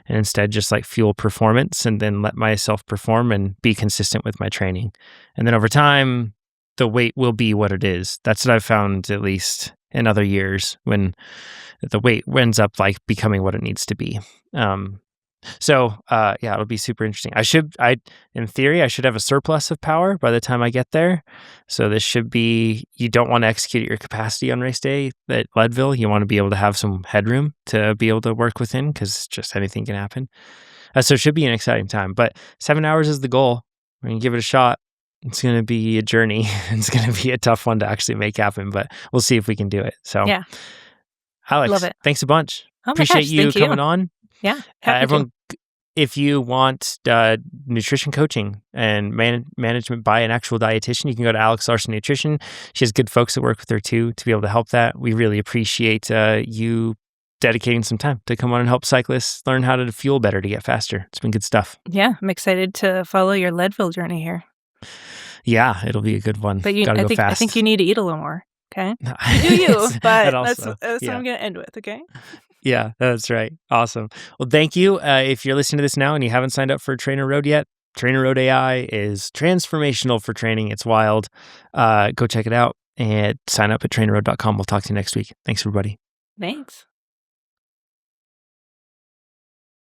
and instead just like fuel performance and then let myself perform and be consistent with my training. And then over time, the weight will be what it is. That's what I've found, at least in other years, when the weight ends up like becoming what it needs to be. Yeah, it'll be super interesting. In theory, I should have a surplus of power by the time I get there. So you don't want to execute at your capacity on race day at Leadville. You want to be able to have some headroom to be able to work within, because just anything can happen. So it should be an exciting time, but 7 hours is the goal. We're going to give it a shot. It's going to be a journey. It's going to be a tough one to actually make happen, but we'll see if we can do it. So Yeah. Love Alex, it. thanks a bunch. Oh my Appreciate gosh, you thank you. coming on. Yeah, happy to. Everyone, if you want nutrition coaching and management by an actual dietitian, you can go to Alex Larson Nutrition. She has good folks that work with her too to be able to help that. We really appreciate you dedicating some time to come on and help cyclists learn how to fuel better to get faster. It's been good stuff. Yeah, I'm excited to follow your Leadville journey here. Yeah, it'll be a good one. But Got to go I think you fast. need to eat a little more, okay? You do you, That but also, that's what yeah. I'm gonna end with, okay? Yeah, that's right. Awesome. Well, thank you. If you're listening to this now and you haven't signed up for TrainerRoad yet, TrainerRoad AI is transformational for training. It's wild. Go check it out and sign up at trainerroad.com. We'll talk to you next week. Thanks, everybody. Thanks.